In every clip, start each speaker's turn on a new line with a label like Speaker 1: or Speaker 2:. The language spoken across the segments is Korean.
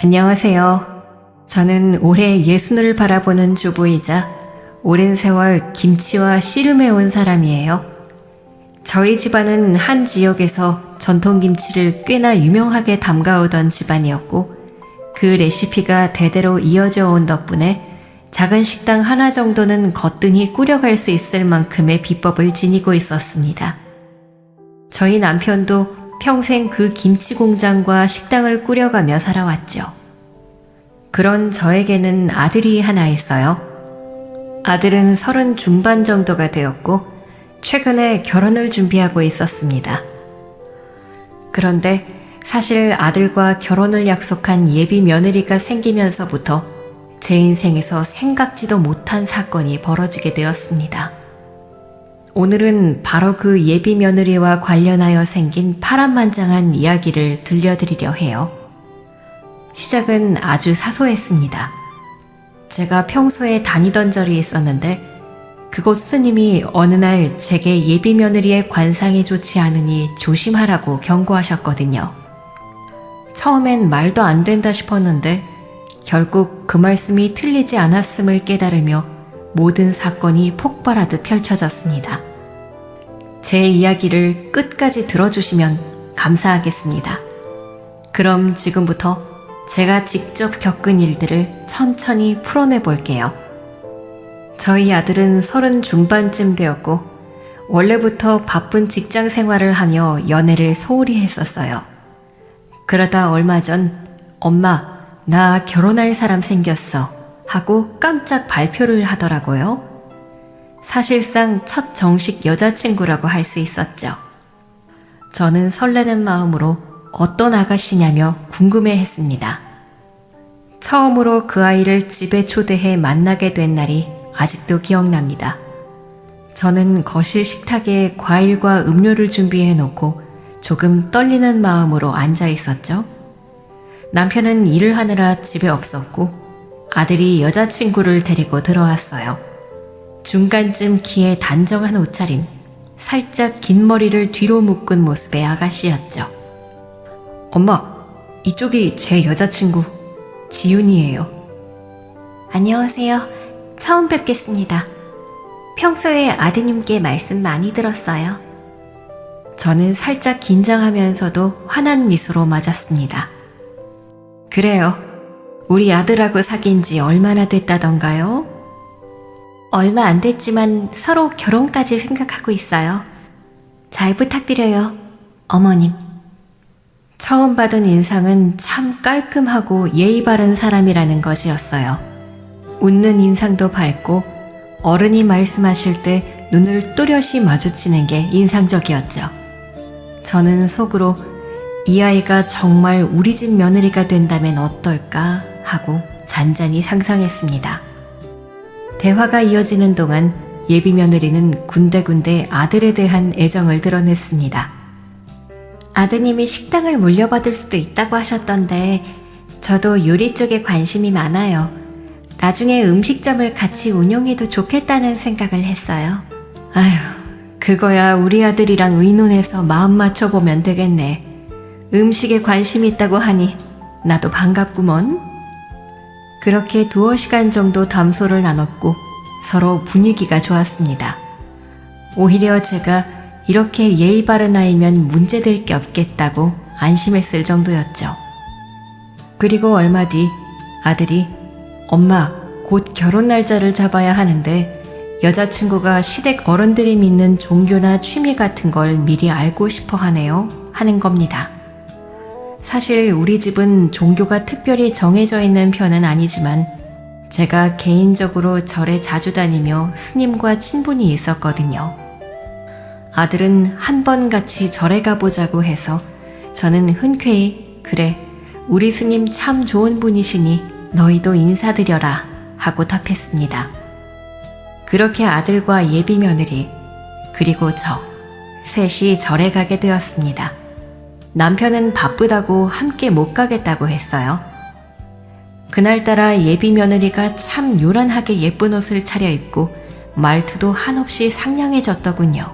Speaker 1: 안녕하세요. 저는 올해 예순을 바라보는 주부이자 오랜 세월 김치와 씨름해 온 사람이에요. 저희 집안은 한 지역에서 전통김치를 꽤나 유명하게 담가오던 집안이었고 그 레시피가 대대로 이어져 온 덕분에 작은 식당 하나 정도는 거뜬히 꾸려갈 수 있을 만큼의 비법을 지니고 있었습니다. 저희 남편도 평생 그 김치 공장과 식당을 꾸려가며 살아왔죠. 그런 저에게는 아들이 하나 있어요. 아들은 30 중반 정도가 되었고 최근에 결혼을 준비하고 있었습니다. 그런데 사실 아들과 결혼을 약속한 예비 며느리가 생기면서부터 제 인생에서 생각지도 못한 사건이 벌어지게 되었습니다. 오늘은 바로 그 예비 며느리와 관련하여 생긴 파란만장한 이야기를 들려드리려 해요. 시작은 아주 사소했습니다. 제가 평소에 다니던 절이 있었는데 그곳 스님이 어느 날 제게 예비 며느리의 관상이 좋지 않으니 조심하라고 경고하셨거든요. 처음엔 말도 안 된다 싶었는데 결국 그 말씀이 틀리지 않았음을 깨달으며 모든 사건이 폭발하듯 펼쳐졌습니다. 제 이야기를 끝까지 들어주시면 감사하겠습니다. 그럼 지금부터 제가 직접 겪은 일들을 천천히 풀어내 볼게요. 저희 아들은 30 중반쯤 되었고 원래부터 바쁜 직장 생활을 하며 연애를 소홀히 했었어요. 그러다 얼마 전 엄마, 나 결혼할 사람 생겼어 하고 깜짝 발표를 하더라고요. 사실상 첫 정식 여자친구라고 할 수 있었죠. 저는 설레는 마음으로 어떤 아가씨냐며 궁금해했습니다. 처음으로 그 아이를 집에 초대해 만나게 된 날이 아직도 기억납니다. 저는 거실 식탁에 과일과 음료를 준비해 놓고 조금 떨리는 마음으로 앉아 있었죠. 남편은 일을 하느라 집에 없었고 아들이 여자친구를 데리고 들어왔어요. 중간쯤 키에 단정한 옷차림, 살짝 긴 머리를 뒤로 묶은 모습의 아가씨였죠. 엄마, 이쪽이 제 여자친구 지윤이에요. 안녕하세요. 처음 뵙겠습니다. 평소에 아드님께 말씀 많이 들었어요. 저는 살짝 긴장하면서도 환한 미소로 맞았습니다. 그래요. 우리 아들하고 사귄 지 얼마나 됐다던가요? 얼마 안 됐지만 서로 결혼까지 생각하고 있어요. 잘 부탁드려요, 어머님. 처음 받은 인상은 참 깔끔하고 예의 바른 사람이라는 것이었어요. 웃는 인상도 밝고 어른이 말씀하실 때 눈을 또렷이 마주치는 게 인상적이었죠. 저는 속으로 이 아이가 정말 우리 집 며느리가 된다면 어떨까 하고 잔잔히 상상했습니다. 대화가 이어지는 동안 예비 며느리는 군데군데 아들에 대한 애정을 드러냈습니다. 아드님이 식당을 물려받을 수도 있다고 하셨던데 저도 요리 쪽에 관심이 많아요. 나중에 음식점을 같이 운영해도 좋겠다는 생각을 했어요. 아휴, 그거야 우리 아들이랑 의논해서 마음 맞춰보면 되겠네. 음식에 관심이 있다고 하니 나도 반갑구먼. 그렇게 2시간 정도 담소를 나눴고 서로 분위기가 좋았습니다. 오히려 제가 이렇게 예의 바른 아이면 문제될 게 없겠다고 안심했을 정도였죠. 그리고 얼마 뒤 아들이 엄마, 곧 결혼 날짜를 잡아야 하는데 여자친구가 시댁 어른들이 믿는 종교나 취미 같은 걸 미리 알고 싶어 하네요 하는 겁니다. 사실 우리 집은 종교가 특별히 정해져 있는 편은 아니지만 제가 개인적으로 절에 자주 다니며 스님과 친분이 있었거든요. 아들은 한번 같이 절에 가보자고 해서 저는 흔쾌히 그래, 우리 스님 참 좋은 분이시니 너희도 인사드려라 하고 답했습니다. 그렇게 아들과 예비 며느리 그리고 저 셋이 절에 가게 되었습니다. 남편은 바쁘다고 함께 못 가겠다고 했어요. 그날따라 예비 며느리가 참 요란하게 예쁜 옷을 차려입고 말투도 한없이 상냥해졌더군요.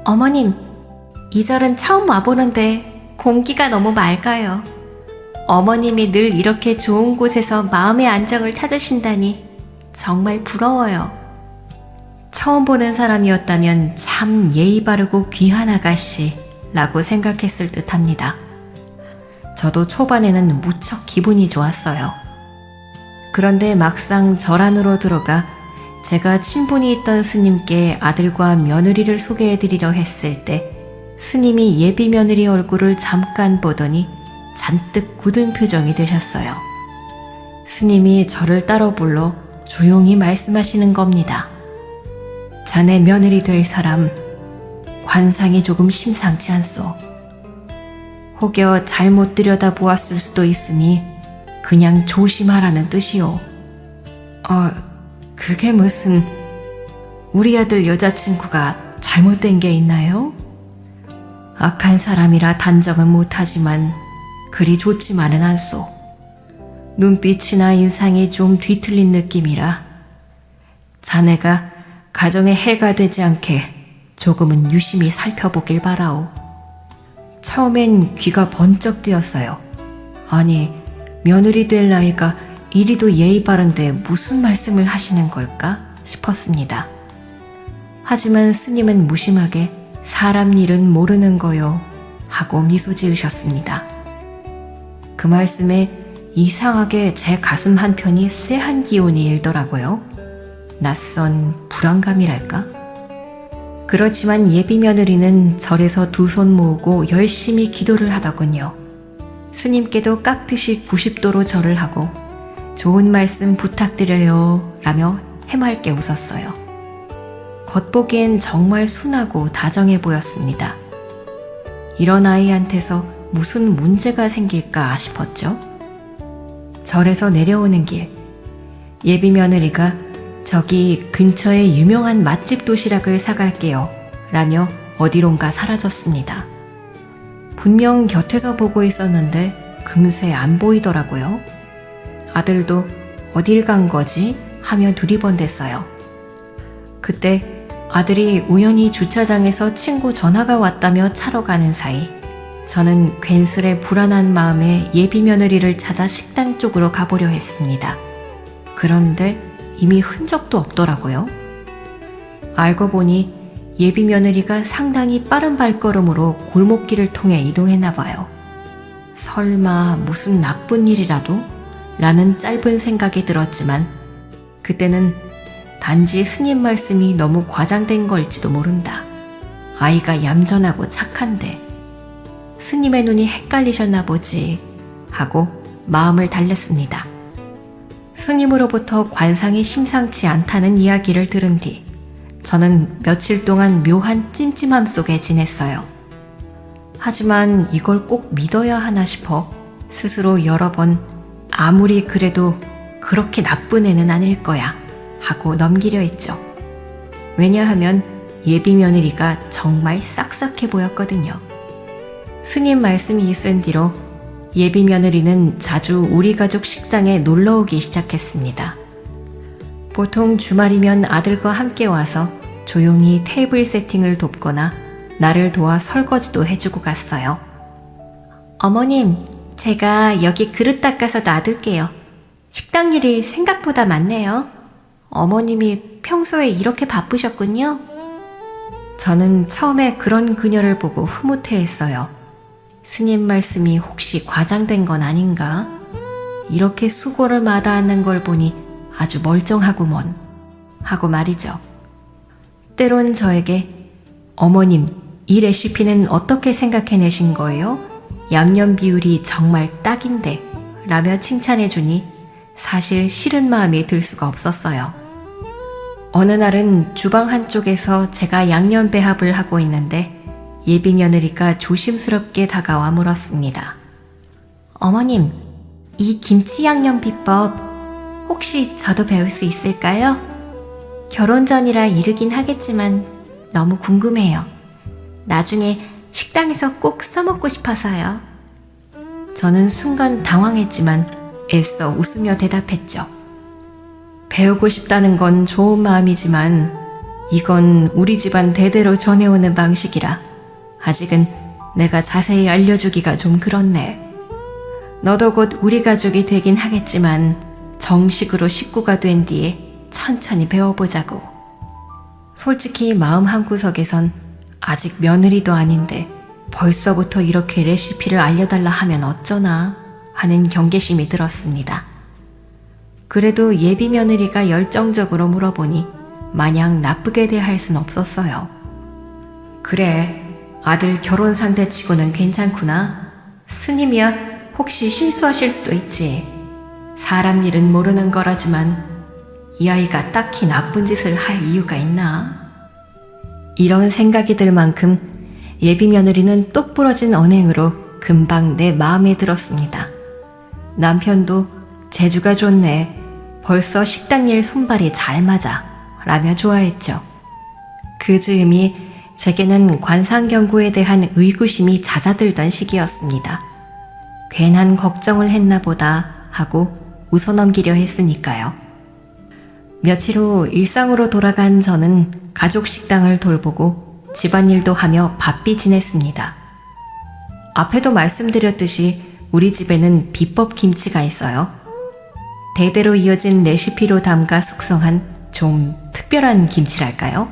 Speaker 1: 어머님, 이 절은 처음 와보는데 공기가 너무 맑아요. 어머님이 늘 이렇게 좋은 곳에서 마음의 안정을 찾으신다니 정말 부러워요. 처음 보는 사람이었다면 참 예의 바르고 귀한 아가씨라고 생각했을 듯합니다. 저도 초반에는 무척 기분이 좋았어요. 그런데 막상 절 안으로 들어가 제가 친분이 있던 스님께 아들과 며느리를 소개해드리려 했을 때 스님이 예비 며느리 얼굴을 잠깐 보더니 잔뜩 굳은 표정이 되셨어요. 스님이 저를 따로 불러 조용히 말씀하시는 겁니다. 자네 며느리 될 사람 관상이 조금 심상치 않소. 혹여 잘못 들여다보았을 수도 있으니 그냥 조심하라는 뜻이오. 그게 무슨... 우리 아들 여자친구가 잘못된 게 있나요? 악한 사람이라 단정은 못하지만 그리 좋지만은 않소. 눈빛이나 인상이 좀 뒤틀린 느낌이라 자네가 가정에 해가 되지 않게 조금은 유심히 살펴보길 바라오. 처음엔 귀가 번쩍 뜨였어요. 아니, 며느리 될 나이가 이리도 예의 바른데 무슨 말씀을 하시는 걸까 싶었습니다. 하지만 스님은 무심하게 사람 일은 모르는 거요 하고 미소 지으셨습니다. 그 말씀에 이상하게 제 가슴 한편이 쎄한 기운이 일더라고요. 낯선 불안감이랄까? 그렇지만 예비 며느리는 절에서 두 손 모으고 열심히 기도를 하더군요. 스님께도 깍듯이 90도로 절을 하고 좋은 말씀 부탁드려요 라며 해맑게 웃었어요. 겉보기엔 정말 순하고 다정해 보였습니다. 이런 아이한테서 무슨 문제가 생길까 싶었죠. 절에서 내려오는 길, 예비 며느리가 저기 근처에 유명한 맛집 도시락을 사갈게요 라며 어디론가 사라졌습니다. 분명 곁에서 보고 있었는데 금세 안 보이더라고요. 아들도 어딜 간 거지 하며 두리번댔어요. 그때 아들이 우연히 주차장에서 친구 전화가 왔다며 차로 가는 사이 저는 괜스레 불안한 마음에 예비 며느리를 찾아 식당 쪽으로 가보려 했습니다. 그런데 이미 흔적도 없더라고요. 알고 보니 예비 며느리가 상당히 빠른 발걸음으로 골목길을 통해 이동했나 봐요. 설마 무슨 나쁜 일이라도? 라는 짧은 생각이 들었지만 그때는 단지 스님 말씀이 너무 과장된 걸지도 모른다. 아이가 얌전하고 착한데 스님의 눈이 헷갈리셨나 보지 하고 마음을 달랬습니다. 스님으로부터 관상이 심상치 않다는 이야기를 들은 뒤 저는 며칠 동안 묘한 찜찜함 속에 지냈어요. 하지만 이걸 꼭 믿어야 하나 싶어 스스로 여러 번 아무리 그래도 그렇게 나쁜 애는 아닐 거야 하고 넘기려 했죠. 왜냐하면 예비 며느리가 정말 싹싹해 보였거든요. 스님 말씀이 있은 뒤로 예비 며느리는 자주 우리 가족 식당에 놀러 오기 시작했습니다. 보통 주말이면 아들과 함께 와서 조용히 테이블 세팅을 돕거나 나를 도와 설거지도 해주고 갔어요. 어머님, 제가 여기 그릇 닦아서 놔둘게요. 식당 일이 생각보다 많네요. 어머님이 평소에 이렇게 바쁘셨군요. 저는 처음에 그런 그녀를 보고 흐뭇해했어요. 스님 말씀이 혹시 과장된 건 아닌가? 이렇게 수고를 마다하는 걸 보니 아주 멀쩡하구먼 하고 말이죠. 때론 저에게 어머님, 이 레시피는 어떻게 생각해내신 거예요? 양념 비율이 정말 딱인데 라며 칭찬해주니 사실 싫은 마음이 들 수가 없었어요. 어느 날은 주방 한쪽에서 제가 양념 배합을 하고 있는데 예비 며느리가 조심스럽게 다가와 물었습니다. 어머님, 이 김치 양념 비법 혹시 저도 배울 수 있을까요? 결혼 전이라 이르긴 하겠지만 너무 궁금해요. 나중에 식당에서 꼭 써먹고 싶어서요. 저는 순간 당황했지만 애써 웃으며 대답했죠. 배우고 싶다는 건 좋은 마음이지만 이건 우리 집안 대대로 전해오는 방식이라 아직은 내가 자세히 알려주기가 좀 그렇네. 너도 곧 우리 가족이 되긴 하겠지만 정식으로 식구가 된 뒤에 천천히 배워보자고. 솔직히 마음 한구석에선 아직 며느리도 아닌데 벌써부터 이렇게 레시피를 알려달라 하면 어쩌나 하는 경계심이 들었습니다. 그래도 예비 며느리가 열정적으로 물어보니 마냥 나쁘게 대할 순 없었어요. 그래, 아들 결혼 상대치고는 괜찮구나. 스님이야 혹시 실수하실 수도 있지. 사람 일은 모르는 거라지만 이 아이가 딱히 나쁜 짓을 할 이유가 있나? 이런 생각이 들 만큼 예비 며느리는 똑부러진 언행으로 금방 내 마음에 들었습니다. 남편도 재주가 좋네. 벌써 식당 일 손발이 잘 맞아. 라며 좋아했죠. 그 즈음이 제게는 관상경고에 대한 의구심이 잦아들던 시기였습니다. 괜한 걱정을 했나 보다 하고 웃어넘기려 했으니까요. 며칠 후 일상으로 돌아간 저는 가족 식당을 돌보고 집안일도 하며 바삐 지냈습니다. 앞에도 말씀드렸듯이 우리 집에는 비법 김치가 있어요. 대대로 이어진 레시피로 담가 숙성한 좀 특별한 김치랄까요?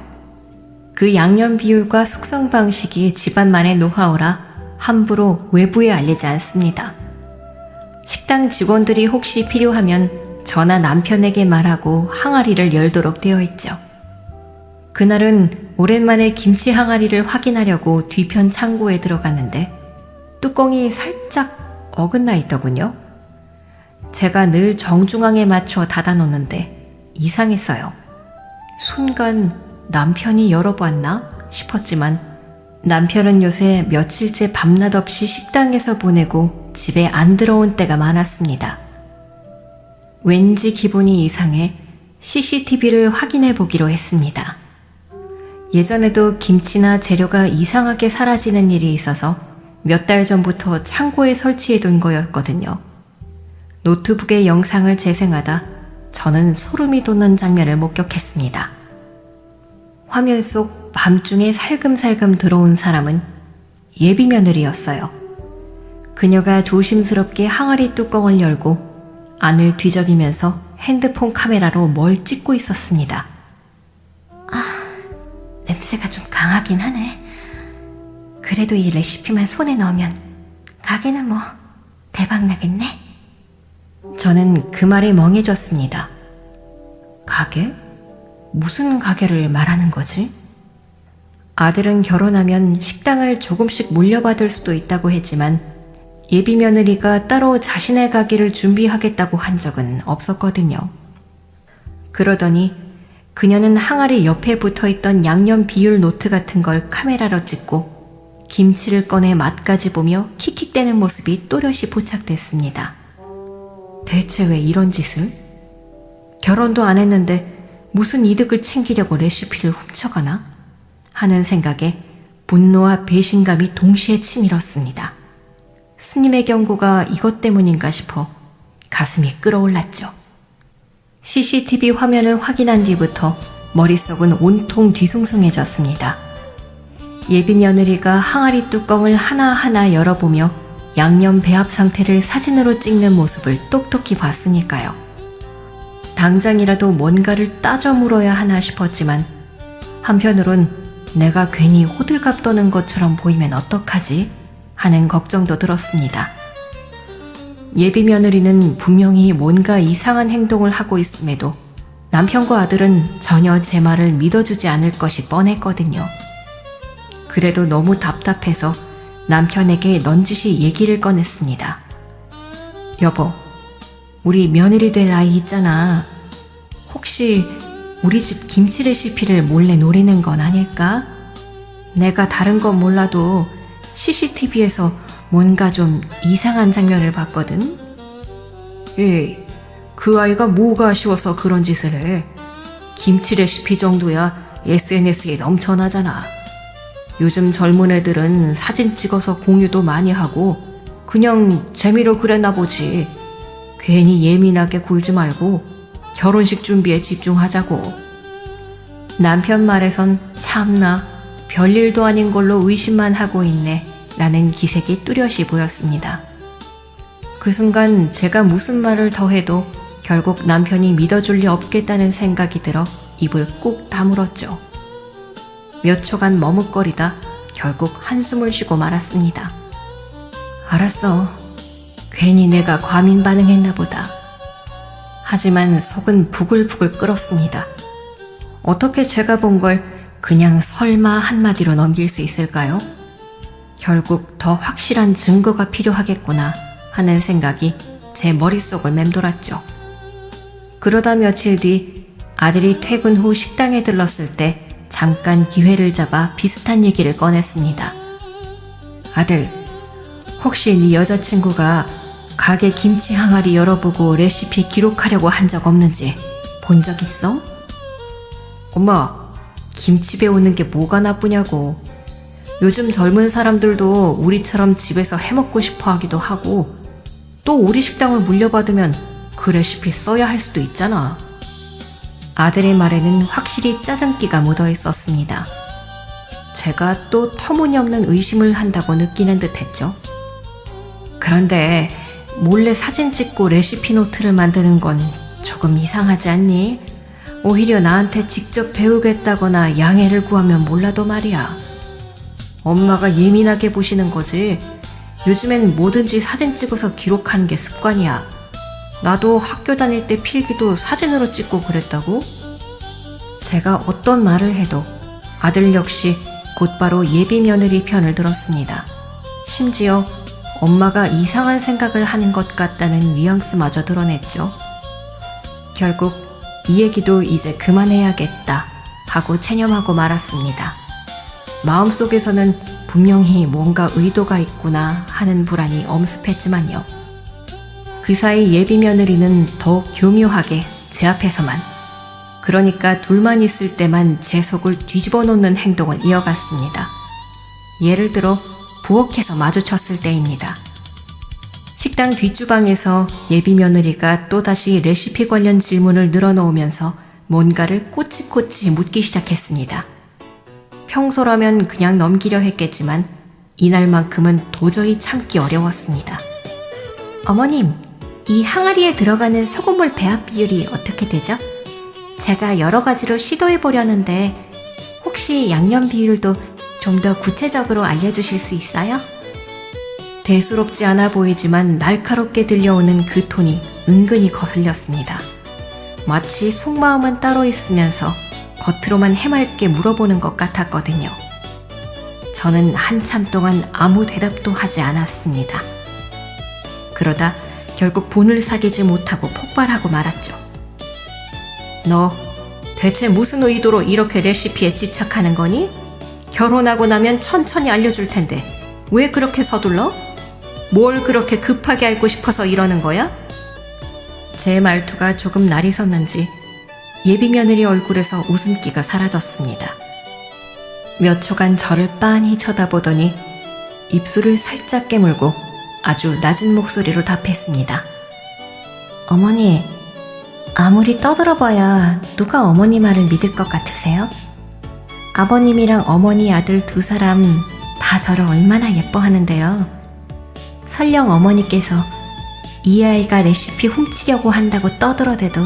Speaker 1: 그 양념 비율과 숙성 방식이 집안만의 노하우라 함부로 외부에 알리지 않습니다. 식당 직원들이 혹시 필요하면 저나 남편에게 말하고 항아리를 열도록 되어 있죠. 그날은 오랜만에 김치 항아리를 확인하려고 뒤편 창고에 들어갔는데 뚜껑이 살짝 어긋나 있더군요. 제가 늘 정중앙에 맞춰 닫아놓는데 이상했어요. 순간 남편이 열어봤나 싶었지만 남편은 요새 며칠째 밤낮 없이 식당에서 보내고 집에 안 들어온 때가 많았습니다. 왠지 기분이 이상해 CCTV를 확인해 보기로 했습니다. 예전에도 김치나 재료가 이상하게 사라지는 일이 있어서 몇 달 전부터 창고에 설치해 둔 거였거든요. 노트북에 영상을 재생하다 저는 소름이 돋는 장면을 목격했습니다. 화면 속 밤중에 살금살금 들어온 사람은 예비 며느리였어요. 그녀가 조심스럽게 항아리 뚜껑을 열고 안을 뒤적이면서 핸드폰 카메라로 뭘 찍고 있었습니다. 냄새가 좀 강하긴 하네. 그래도 이 레시피만 손에 넣으면 가게는 뭐 대박 나겠네. 저는 그 말에 멍해졌습니다. 가게? 무슨 가게를 말하는 거지? 아들은 결혼하면 식당을 조금씩 물려받을 수도 있다고 했지만 예비 며느리가 따로 자신의 가게를 준비하겠다고 한 적은 없었거든요. 그러더니 그녀는 항아리 옆에 붙어있던 양념 비율 노트 같은 걸 카메라로 찍고 김치를 꺼내 맛까지 보며 킥킥대는 모습이 또렷이 포착됐습니다. 대체 왜 이런 짓을? 결혼도 안 했는데 무슨 이득을 챙기려고 레시피를 훔쳐가나? 하는 생각에 분노와 배신감이 동시에 치밀었습니다. 스님의 경고가 이것 때문인가 싶어 가슴이 끓어올랐죠. CCTV 화면을 확인한 뒤부터 머릿속은 온통 뒤숭숭해졌습니다. 예비 며느리가 항아리 뚜껑을 하나하나 열어보며 양념 배합 상태를 사진으로 찍는 모습을 똑똑히 봤으니까요. 당장이라도 뭔가를 따져 물어야 하나 싶었지만 한편으론 내가 괜히 호들갑 떠는 것처럼 보이면 어떡하지? 하는 걱정도 들었습니다. 예비 며느리는 분명히 뭔가 이상한 행동을 하고 있음에도 남편과 아들은 전혀 제 말을 믿어주지 않을 것이 뻔했거든요. 그래도 너무 답답해서 남편에게 넌지시 얘기를 꺼냈습니다. 여보, 우리 며느리 될 아이 있잖아. 혹시 우리 집 김치 레시피를 몰래 노리는 건 아닐까? 내가 다른 건 몰라도 CCTV에서 뭔가 좀 이상한 장면을 봤거든. 그 아이가 뭐가 아쉬워서 그런 짓을 해. 김치 레시피 정도야 SNS에 넘쳐나잖아. 요즘 젊은 애들은 사진 찍어서 공유도 많이 하고 그냥 재미로 그랬나 보지. 괜히 예민하게 굴지 말고 결혼식 준비에 집중하자고. 남편 말에선 참나 별일도 아닌 걸로 의심만 하고 있네 라는 기색이 뚜렷이 보였습니다. 그 순간 제가 무슨 말을 더해도 결국 남편이 믿어줄 리 없겠다는 생각이 들어 입을 꾹 다물었죠. 몇 초간 머뭇거리다 결국 한숨을 쉬고 말았습니다. 알았어. 괜히 내가 과민 반응했나 보다. 하지만 속은 부글부글 끓었습니다. 어떻게 제가 본 걸 그냥 설마 한마디로 넘길 수 있을까요? 결국 더 확실한 증거가 필요하겠구나 하는 생각이 제 머릿속을 맴돌았죠. 그러다 며칠 뒤 아들이 퇴근 후 식당에 들렀을 때 잠깐 기회를 잡아 비슷한 얘기를 꺼냈습니다. 아들, 혹시 네 여자친구가 가게 김치 항아리 열어보고 레시피 기록하려고 한 적 없는지 본 적 있어? 엄마, 김치 배우는 게 뭐가 나쁘냐고. 요즘 젊은 사람들도 우리처럼 집에서 해먹고 싶어 하기도 하고 또 우리 식당을 물려받으면 그 레시피 써야 할 수도 있잖아. 아들의 말에는 확실히 짜증기가 묻어 있었습니다. 제가 또 터무니없는 의심을 한다고 느끼는 듯 했죠. 그런데 몰래 사진 찍고 레시피 노트를 만드는 건 조금 이상하지 않니? 오히려 나한테 직접 배우겠다거나 양해를 구하면 몰라도 말이야. 엄마가 예민하게 보시는 거지. 요즘엔 뭐든지 사진 찍어서 기록하는 게 습관이야. 나도 학교 다닐 때 필기도 사진으로 찍고 그랬다고? 제가 어떤 말을 해도 아들 역시 곧바로 예비 며느리 편을 들었습니다. 심지어 엄마가 이상한 생각을 하는 것 같다는 뉘앙스마저 드러냈죠. 결국 이 얘기도 이제 그만해야겠다 하고 체념하고 말았습니다. 마음속에서는 분명히 뭔가 의도가 있구나 하는 불안이 엄습했지만요. 그 사이 예비 며느리는 더욱 교묘하게 제 앞에서만, 그러니까 둘만 있을 때만 제 속을 뒤집어 놓는 행동을 이어갔습니다. 예를 들어 부엌에서 마주쳤을 때입니다. 식당 뒷주방에서 예비 며느리가 또다시 레시피 관련 질문을 늘어놓으면서 뭔가를 꼬치꼬치 묻기 시작했습니다. 평소라면 그냥 넘기려 했겠지만 이날만큼은 도저히 참기 어려웠습니다. 어머님, 이 항아리에 들어가는 소금물 배합 비율이 어떻게 되죠? 제가 여러 가지로 시도해 보려는데 혹시 양념 비율도 좀 더 구체적으로 알려주실 수 있어요? 대수롭지 않아 보이지만 날카롭게 들려오는 그 톤이 은근히 거슬렸습니다. 마치 속마음은 따로 있으면서 겉으로만 해맑게 물어보는 것 같았거든요. 저는 한참 동안 아무 대답도 하지 않았습니다. 그러다 결국 분을 사귀지 못하고 폭발하고 말았죠. 너 대체 무슨 의도로 이렇게 레시피에 집착하는 거니? 결혼하고 나면 천천히 알려줄 텐데 왜 그렇게 서둘러? 뭘 그렇게 급하게 알고 싶어서 이러는 거야? 제 말투가 조금 날이 섰는지 예비 며느리 얼굴에서 웃음기가 사라졌습니다. 몇 초간 저를 빤히 쳐다보더니 입술을 살짝 깨물고 아주 낮은 목소리로 답했습니다. 어머니, 아무리 떠들어봐야 누가 어머니 말을 믿을 것 같으세요? 아버님이랑 어머니 아들 두 사람 다 저를 얼마나 예뻐하는데요. 설령 어머니께서 이 아이가 레시피 훔치려고 한다고 떠들어대도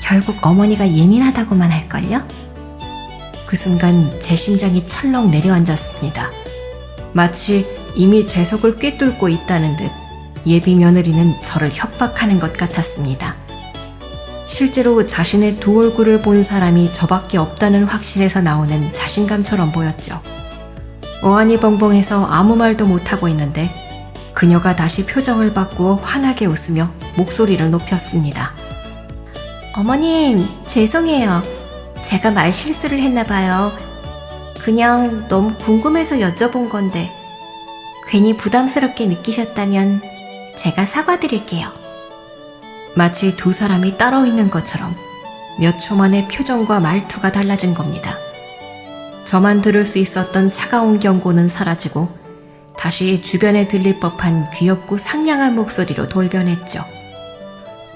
Speaker 1: 결국 어머니가 예민하다고만 할걸요? 그 순간 제 심장이 철렁 내려앉았습니다. 마치 이미 제 속을 꿰뚫고 있다는 듯 예비 며느리는 저를 협박하는 것 같았습니다. 실제로 자신의 두 얼굴을 본 사람이 저밖에 없다는 확신에서 나오는 자신감처럼 보였죠. 어안이 벙벙해서 아무 말도 못하고 있는데 그녀가 다시 표정을 바꾸어 환하게 웃으며 목소리를 높였습니다. 어머님, 죄송해요. 제가 말 실수를 했나 봐요. 그냥 너무 궁금해서 여쭤본 건데 괜히 부담스럽게 느끼셨다면 제가 사과드릴게요. 마치 두 사람이 따로 있는 것처럼 몇 초 만에 표정과 말투가 달라진 겁니다. 저만 들을 수 있었던 차가운 경고는 사라지고 다시 주변에 들릴 법한 귀엽고 상냥한 목소리로 돌변했죠.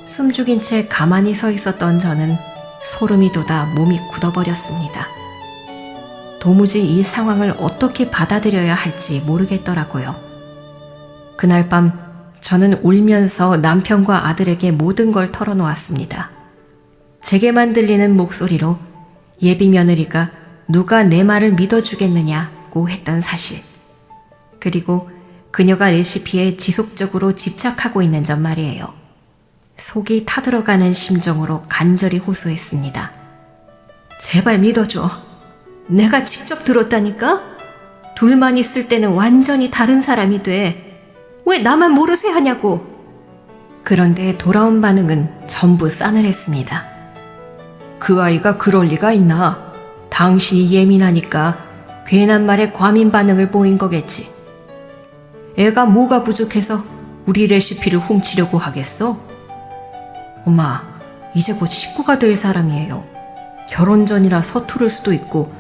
Speaker 1: 숨죽인 채 가만히 서 있었던 저는 소름이 돋아 몸이 굳어버렸습니다. 도무지 이 상황을 어떻게 받아들여야 할지 모르겠더라고요. 그날 밤 저는 울면서 남편과 아들에게 모든 걸 털어놓았습니다. 제게만 들리는 목소리로 예비 며느리가 누가 내 말을 믿어주겠느냐고 했던 사실. 그리고 그녀가 레시피에 지속적으로 집착하고 있는 점 말이에요. 속이 타들어가는 심정으로 간절히 호소했습니다. 제발 믿어줘. 내가 직접 들었다니까? 둘만 있을 때는 완전히 다른 사람이 돼. 왜 나만 모르쇠 하냐고. 그런데 돌아온 반응은 전부 싸늘했습니다. 그 아이가 그럴 리가 있나? 당신이 예민하니까 괜한 말에 과민 반응을 보인 거겠지. 애가 뭐가 부족해서 우리 레시피를 훔치려고 하겠어? 엄마, 이제 곧 식구가 될 사람이에요. 결혼 전이라 서투를 수도 있고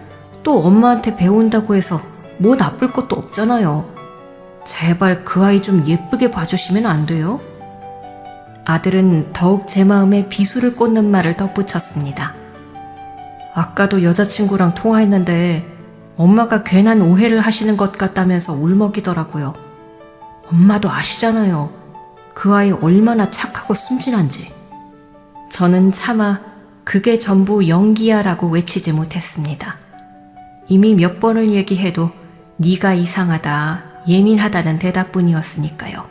Speaker 1: 또 엄마한테 배운다고 해서 뭐 나쁠 것도 없잖아요. 제발 그 아이 좀 예쁘게 봐주시면 안 돼요? 아들은 더욱 제 마음에 비수를 꽂는 말을 덧붙였습니다. 아까도 여자친구랑 통화했는데 엄마가 괜한 오해를 하시는 것 같다면서 울먹이더라고요. 엄마도 아시잖아요. 그 아이 얼마나 착하고 순진한지. 저는 차마 그게 전부 연기야 라고 외치지 못했습니다. 이미 몇 번을 얘기해도 네가 이상하다, 예민하다는 대답뿐이었으니까요.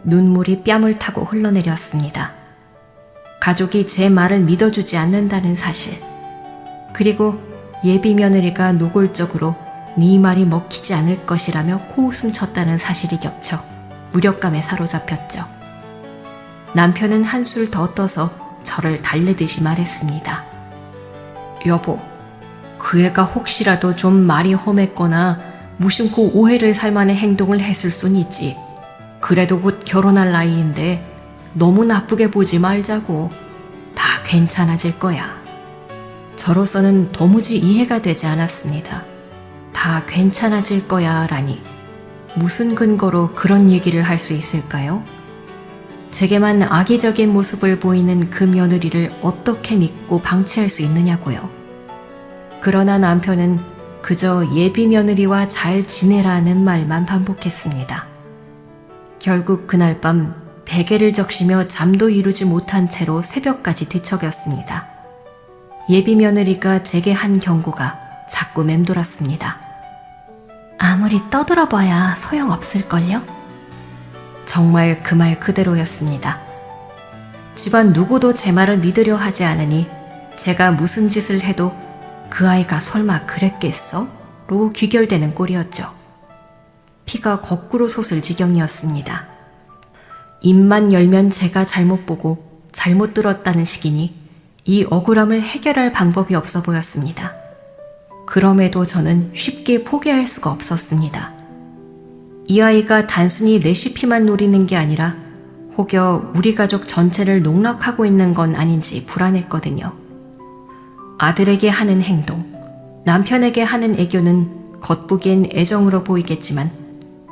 Speaker 1: 눈물이 뺨을 타고 흘러내렸습니다. 가족이 제 말을 믿어주지 않는다는 사실. 그리고 예비 며느리가 노골적으로 네 말이 먹히지 않을 것이라며 코웃음 쳤다는 사실이 겹쳐 무력감에 사로잡혔죠. 남편은 한술 더 떠서 저를 달래듯이 말했습니다. 여보, 그 애가 혹시라도 좀 말이 험했거나 무심코 오해를 살 만한 행동을 했을 순 있지. 그래도 곧 결혼할 나이인데 너무 나쁘게 보지 말자고. 다 괜찮아질 거야. 저로서는 도무지 이해가 되지 않았습니다. 다 괜찮아질 거야 라니 무슨 근거로 그런 얘기를 할 수 있을까요? 제게만 악의적인 모습을 보이는 그 며느리를 어떻게 믿고 방치할 수 있느냐고요. 그러나 남편은 그저 예비 며느리와 잘 지내라는 말만 반복했습니다. 결국 그날 밤 베개를 적시며 잠도 이루지 못한 채로 새벽까지 뒤척였습니다. 예비 며느리가 제게 한 경고가 자꾸 맴돌았습니다. 아무리 떠들어봐야 소용없을걸요? 정말 그 말 그대로였습니다. 집안 누구도 제 말을 믿으려 하지 않으니 제가 무슨 짓을 해도 그 아이가 설마 그랬겠어? 로 귀결되는 꼴이었죠. 피가 거꾸로 솟을 지경이었습니다. 입만 열면 제가 잘못 보고 잘못 들었다는 식이니 이 억울함을 해결할 방법이 없어 보였습니다. 그럼에도 저는 쉽게 포기할 수가 없었습니다. 이 아이가 단순히 레시피만 노리는 게 아니라 혹여 우리 가족 전체를 농락하고 있는 건 아닌지 불안했거든요. 아들에게 하는 행동, 남편에게 하는 애교는 겉보기엔 애정으로 보이겠지만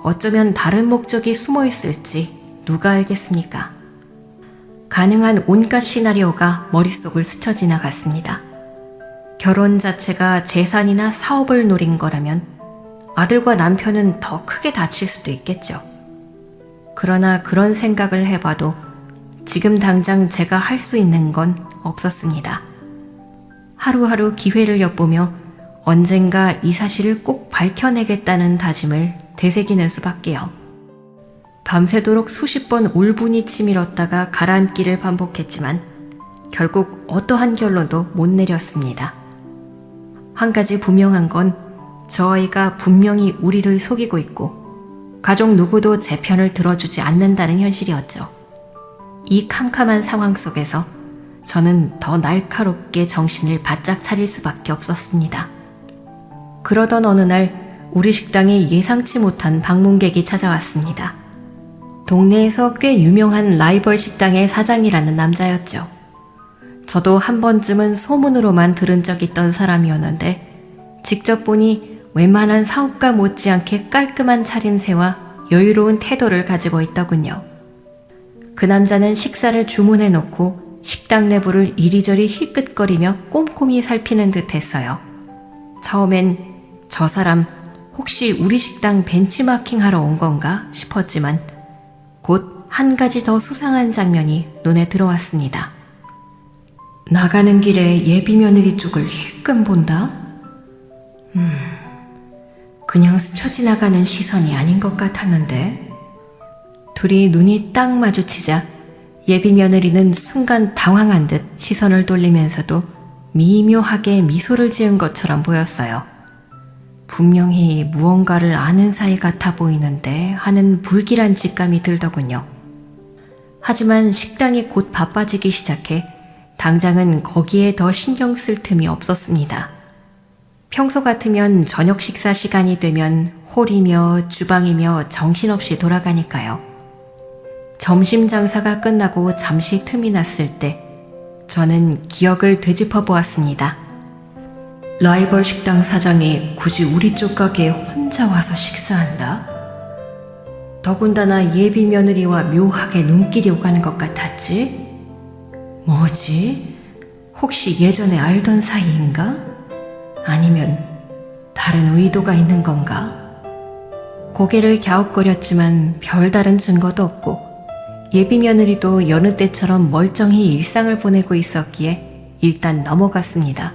Speaker 1: 어쩌면 다른 목적이 숨어 있을지 누가 알겠습니까? 가능한 온갖 시나리오가 머릿속을 스쳐 지나갔습니다. 결혼 자체가 재산이나 사업을 노린 거라면 아들과 남편은 더 크게 다칠 수도 있겠죠. 그러나 그런 생각을 해봐도 지금 당장 제가 할 수 있는 건 없었습니다. 하루하루 기회를 엿보며 언젠가 이 사실을 꼭 밝혀내겠다는 다짐을 되새기는 수밖에요. 밤새도록 수십 번 울분이 치밀었다가 가라앉기를 반복했지만 결국 어떠한 결론도 못 내렸습니다. 한 가지 분명한 건 저 아이가 분명히 우리를 속이고 있고 가족 누구도 제 편을 들어주지 않는다는 현실이었죠. 이 캄캄한 상황 속에서 저는 더 날카롭게 정신을 바짝 차릴 수밖에 없었습니다. 그러던 어느 날 우리 식당에 예상치 못한 방문객이 찾아왔습니다. 동네에서 꽤 유명한 라이벌 식당의 사장이라는 남자였죠. 저도 한 번쯤은 소문으로만 들은 적 있던 사람이었는데 직접 보니 웬만한 사업가 못지않게 깔끔한 차림새와 여유로운 태도를 가지고 있더군요. 그 남자는 식사를 주문해 놓고 식당 내부를 이리저리 힐끗거리며 꼼꼼히 살피는 듯 했어요. 처음엔 저 사람 혹시 우리 식당 벤치마킹 하러 온 건가 싶었지만 곧 한 가지 더 수상한 장면이 눈에 들어왔습니다. 나가는 길에 예비 며느리 쪽을 힐끔 본다? 그냥 스쳐 지나가는 시선이 아닌 것 같았는데. 둘이 눈이 딱 마주치자 예비 며느리는 순간 당황한 듯 시선을 돌리면서도 미묘하게 미소를 지은 것처럼 보였어요. 분명히 무언가를 아는 사이 같아 보이는데 하는 불길한 직감이 들더군요. 하지만 식당이 곧 바빠지기 시작해 당장은 거기에 더 신경 쓸 틈이 없었습니다. 평소 같으면 저녁 식사 시간이 되면 홀이며 주방이며 정신없이 돌아가니까요. 점심 장사가 끝나고 잠시 틈이 났을 때 저는 기억을 되짚어 보았습니다. 라이벌 식당 사장이 굳이 우리 쪽 가게에 혼자 와서 식사한다? 더군다나 예비 며느리와 묘하게 눈길이 오가는 것 같았지? 뭐지? 혹시 예전에 알던 사이인가? 아니면 다른 의도가 있는 건가? 고개를 갸웃거렸지만 별다른 증거도 없고 예비 며느리도 여느 때처럼 멀쩡히 일상을 보내고 있었기에 일단 넘어갔습니다.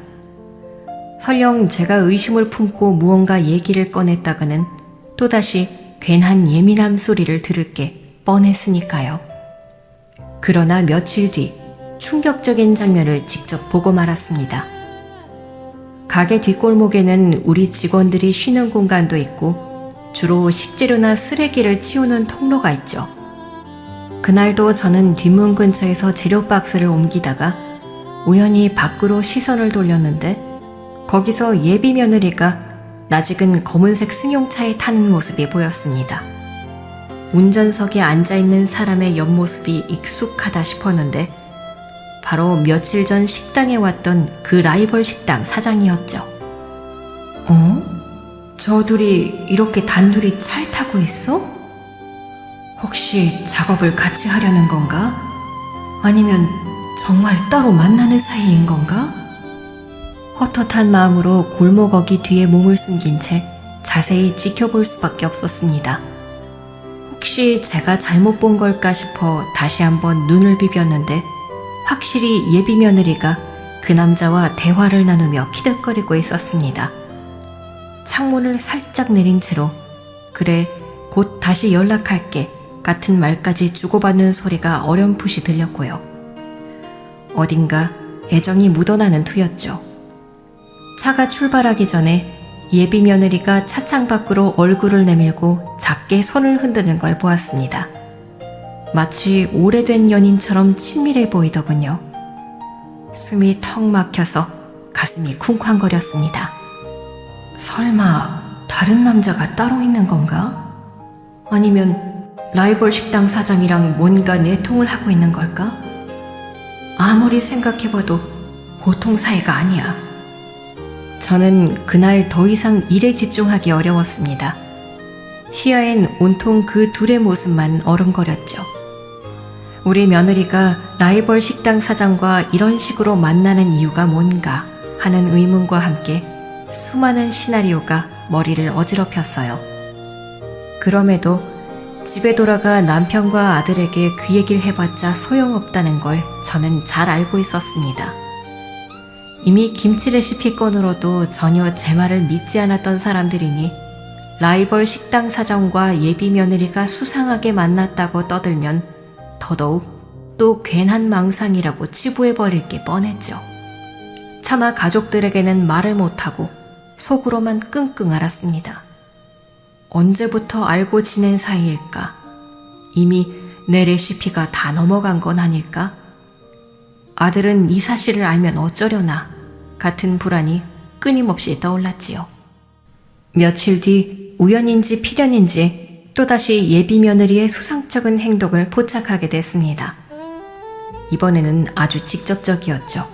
Speaker 1: 설령 제가 의심을 품고 무언가 얘기를 꺼냈다가는 또다시 괜한 예민함 소리를 들을 게 뻔했으니까요. 그러나 며칠 뒤 충격적인 장면을 직접 보고 말았습니다. 가게 뒷골목에는 우리 직원들이 쉬는 공간도 있고 주로 식재료나 쓰레기를 치우는 통로가 있죠. 그날도 저는 뒷문 근처에서 재료 박스를 옮기다가 우연히 밖으로 시선을 돌렸는데 거기서 예비 며느리가 낯익은 검은색 승용차에 타는 모습이 보였습니다. 운전석에 앉아있는 사람의 옆모습이 익숙하다 싶었는데 바로 며칠 전 식당에 왔던 그 라이벌 식당 사장이었죠. 저 둘이 이렇게 단둘이 차에 타고 있어? 혹시 작업을 같이 하려는 건가? 아니면 정말 따로 만나는 사이인 건가? 헛헛한 마음으로 골목 어귀 뒤에 몸을 숨긴 채 자세히 지켜볼 수밖에 없었습니다. 혹시 제가 잘못 본 걸까 싶어 다시 한번 눈을 비볐는데 확실히 예비 며느리가 그 남자와 대화를 나누며 키득거리고 있었습니다. 창문을 살짝 내린 채로 그래 곧 다시 연락할게 같은 말까지 주고받는 소리가 어렴풋이 들렸고요. 어딘가 애정이 묻어나는 투였죠. 차가 출발하기 전에 예비 며느리가 차창 밖으로 얼굴을 내밀고 작게 손을 흔드는 걸 보았습니다. 마치 오래된 연인처럼 친밀해 보이더군요. 숨이 턱 막혀서 가슴이 쿵쾅거렸습니다. 설마 다른 남자가 따로 있는 건가? 아니면 라이벌 식당 사장이랑 뭔가 내통을 하고 있는 걸까? 아무리 생각해봐도 보통 사이가 아니야. 저는 그날 더 이상 일에 집중하기 어려웠습니다. 시야엔 온통 그 둘의 모습만 어른거렸죠. 우리 며느리가 라이벌 식당 사장과 이런 식으로 만나는 이유가 뭔가 하는 의문과 함께 수많은 시나리오가 머리를 어지럽혔어요. 그럼에도 집에 돌아가 남편과 아들에게 그 얘기를 해봤자 소용없다는 걸 저는 잘 알고 있었습니다. 이미 김치 레시피 건으로도 전혀 제 말을 믿지 않았던 사람들이니 라이벌 식당 사장과 예비 며느리가 수상하게 만났다고 떠들면 더더욱 또 괜한 망상이라고 치부해버릴 게 뻔했죠. 차마 가족들에게는 말을 못하고 속으로만 끙끙 앓았습니다. 언제부터 알고 지낸 사이일까? 이미 내 레시피가 다 넘어간 건 아닐까? 아들은 이 사실을 알면 어쩌려나 같은 불안이 끊임없이 떠올랐지요. 며칠 뒤 우연인지 필연인지 또다시 예비 며느리의 수상쩍은 행동을 포착하게 됐습니다. 이번에는 아주 직접적이었죠.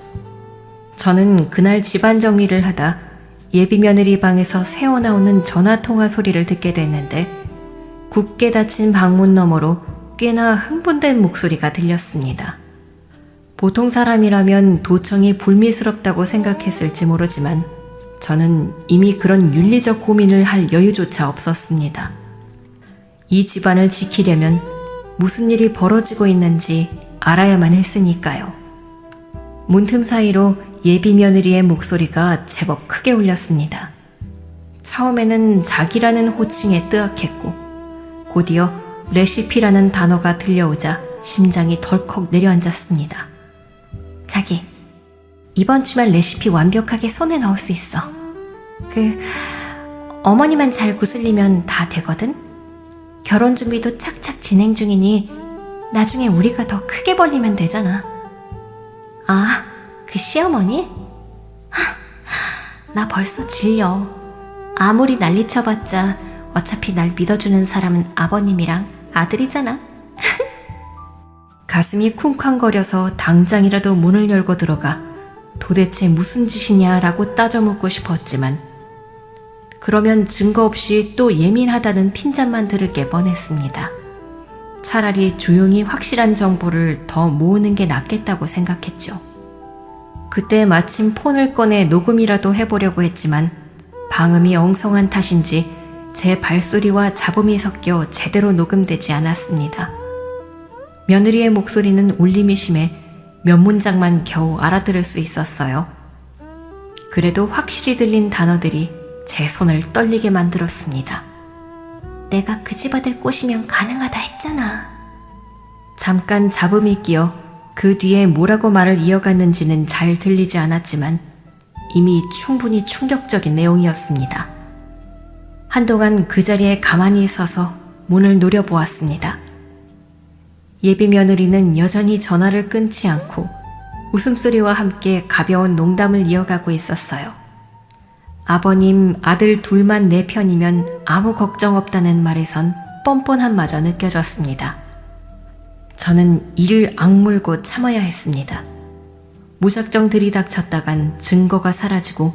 Speaker 1: 저는 그날 집안 정리를 하다 예비 며느리 방에서 새어나오는 전화통화 소리를 듣게 됐는데 굳게 닫힌 방문 너머로 꽤나 흥분된 목소리가 들렸습니다. 보통 사람이라면 도청이 불미스럽다고 생각했을지 모르지만 저는 이미 그런 윤리적 고민을 할 여유조차 없었습니다. 이 집안을 지키려면 무슨 일이 벌어지고 있는지 알아야만 했으니까요. 문틈 사이로 예비 며느리의 목소리가 제법 크게 울렸습니다. 처음에는 자기라는 호칭에 뜨악했고 곧이어 레시피라는 단어가 들려오자 심장이 덜컥 내려앉았습니다. 자기, 이번 주말 레시피 완벽하게 손에 넣을 수 있어. 어머니만 잘 구슬리면 다 되거든? 결혼 준비도 착착 진행 중이니 나중에 우리가 더 크게 벌리면 되잖아. 아, 그 시어머니? 나 벌써 질려. 아무리 난리쳐봤자 어차피 날 믿어주는 사람은 아버님이랑 아들이잖아. 가슴이 쿵쾅거려서 당장이라도 문을 열고 들어가 도대체 무슨 짓이냐라고 따져 묻고 싶었지만 그러면 증거 없이 또 예민하다는 핀잔만 들을 게 뻔했습니다. 차라리 조용히 확실한 정보를 더 모으는 게 낫겠다고 생각했죠. 그때 마침 폰을 꺼내 녹음이라도 해보려고 했지만 방음이 엉성한 탓인지 제 발소리와 잡음이 섞여 제대로 녹음되지 않았습니다. 며느리의 목소리는 울림이 심해 몇 문장만 겨우 알아들을 수 있었어요. 그래도 확실히 들린 단어들이 제 손을 떨리게 만들었습니다. 내가 그 집 아들 꼬시면 가능하다 했잖아. 잠깐 잡음이 끼어 그 뒤에 뭐라고 말을 이어갔는지는 잘 들리지 않았지만 이미 충분히 충격적인 내용이었습니다. 한동안 그 자리에 가만히 서서 문을 노려보았습니다. 예비 며느리는 여전히 전화를 끊지 않고 웃음소리와 함께 가벼운 농담을 이어가고 있었어요. 아버님, 아들 둘만 내 편이면 아무 걱정 없다는 말에선 뻔뻔함마저 느껴졌습니다. 저는 이를 악물고 참아야 했습니다. 무작정 들이닥쳤다간 증거가 사라지고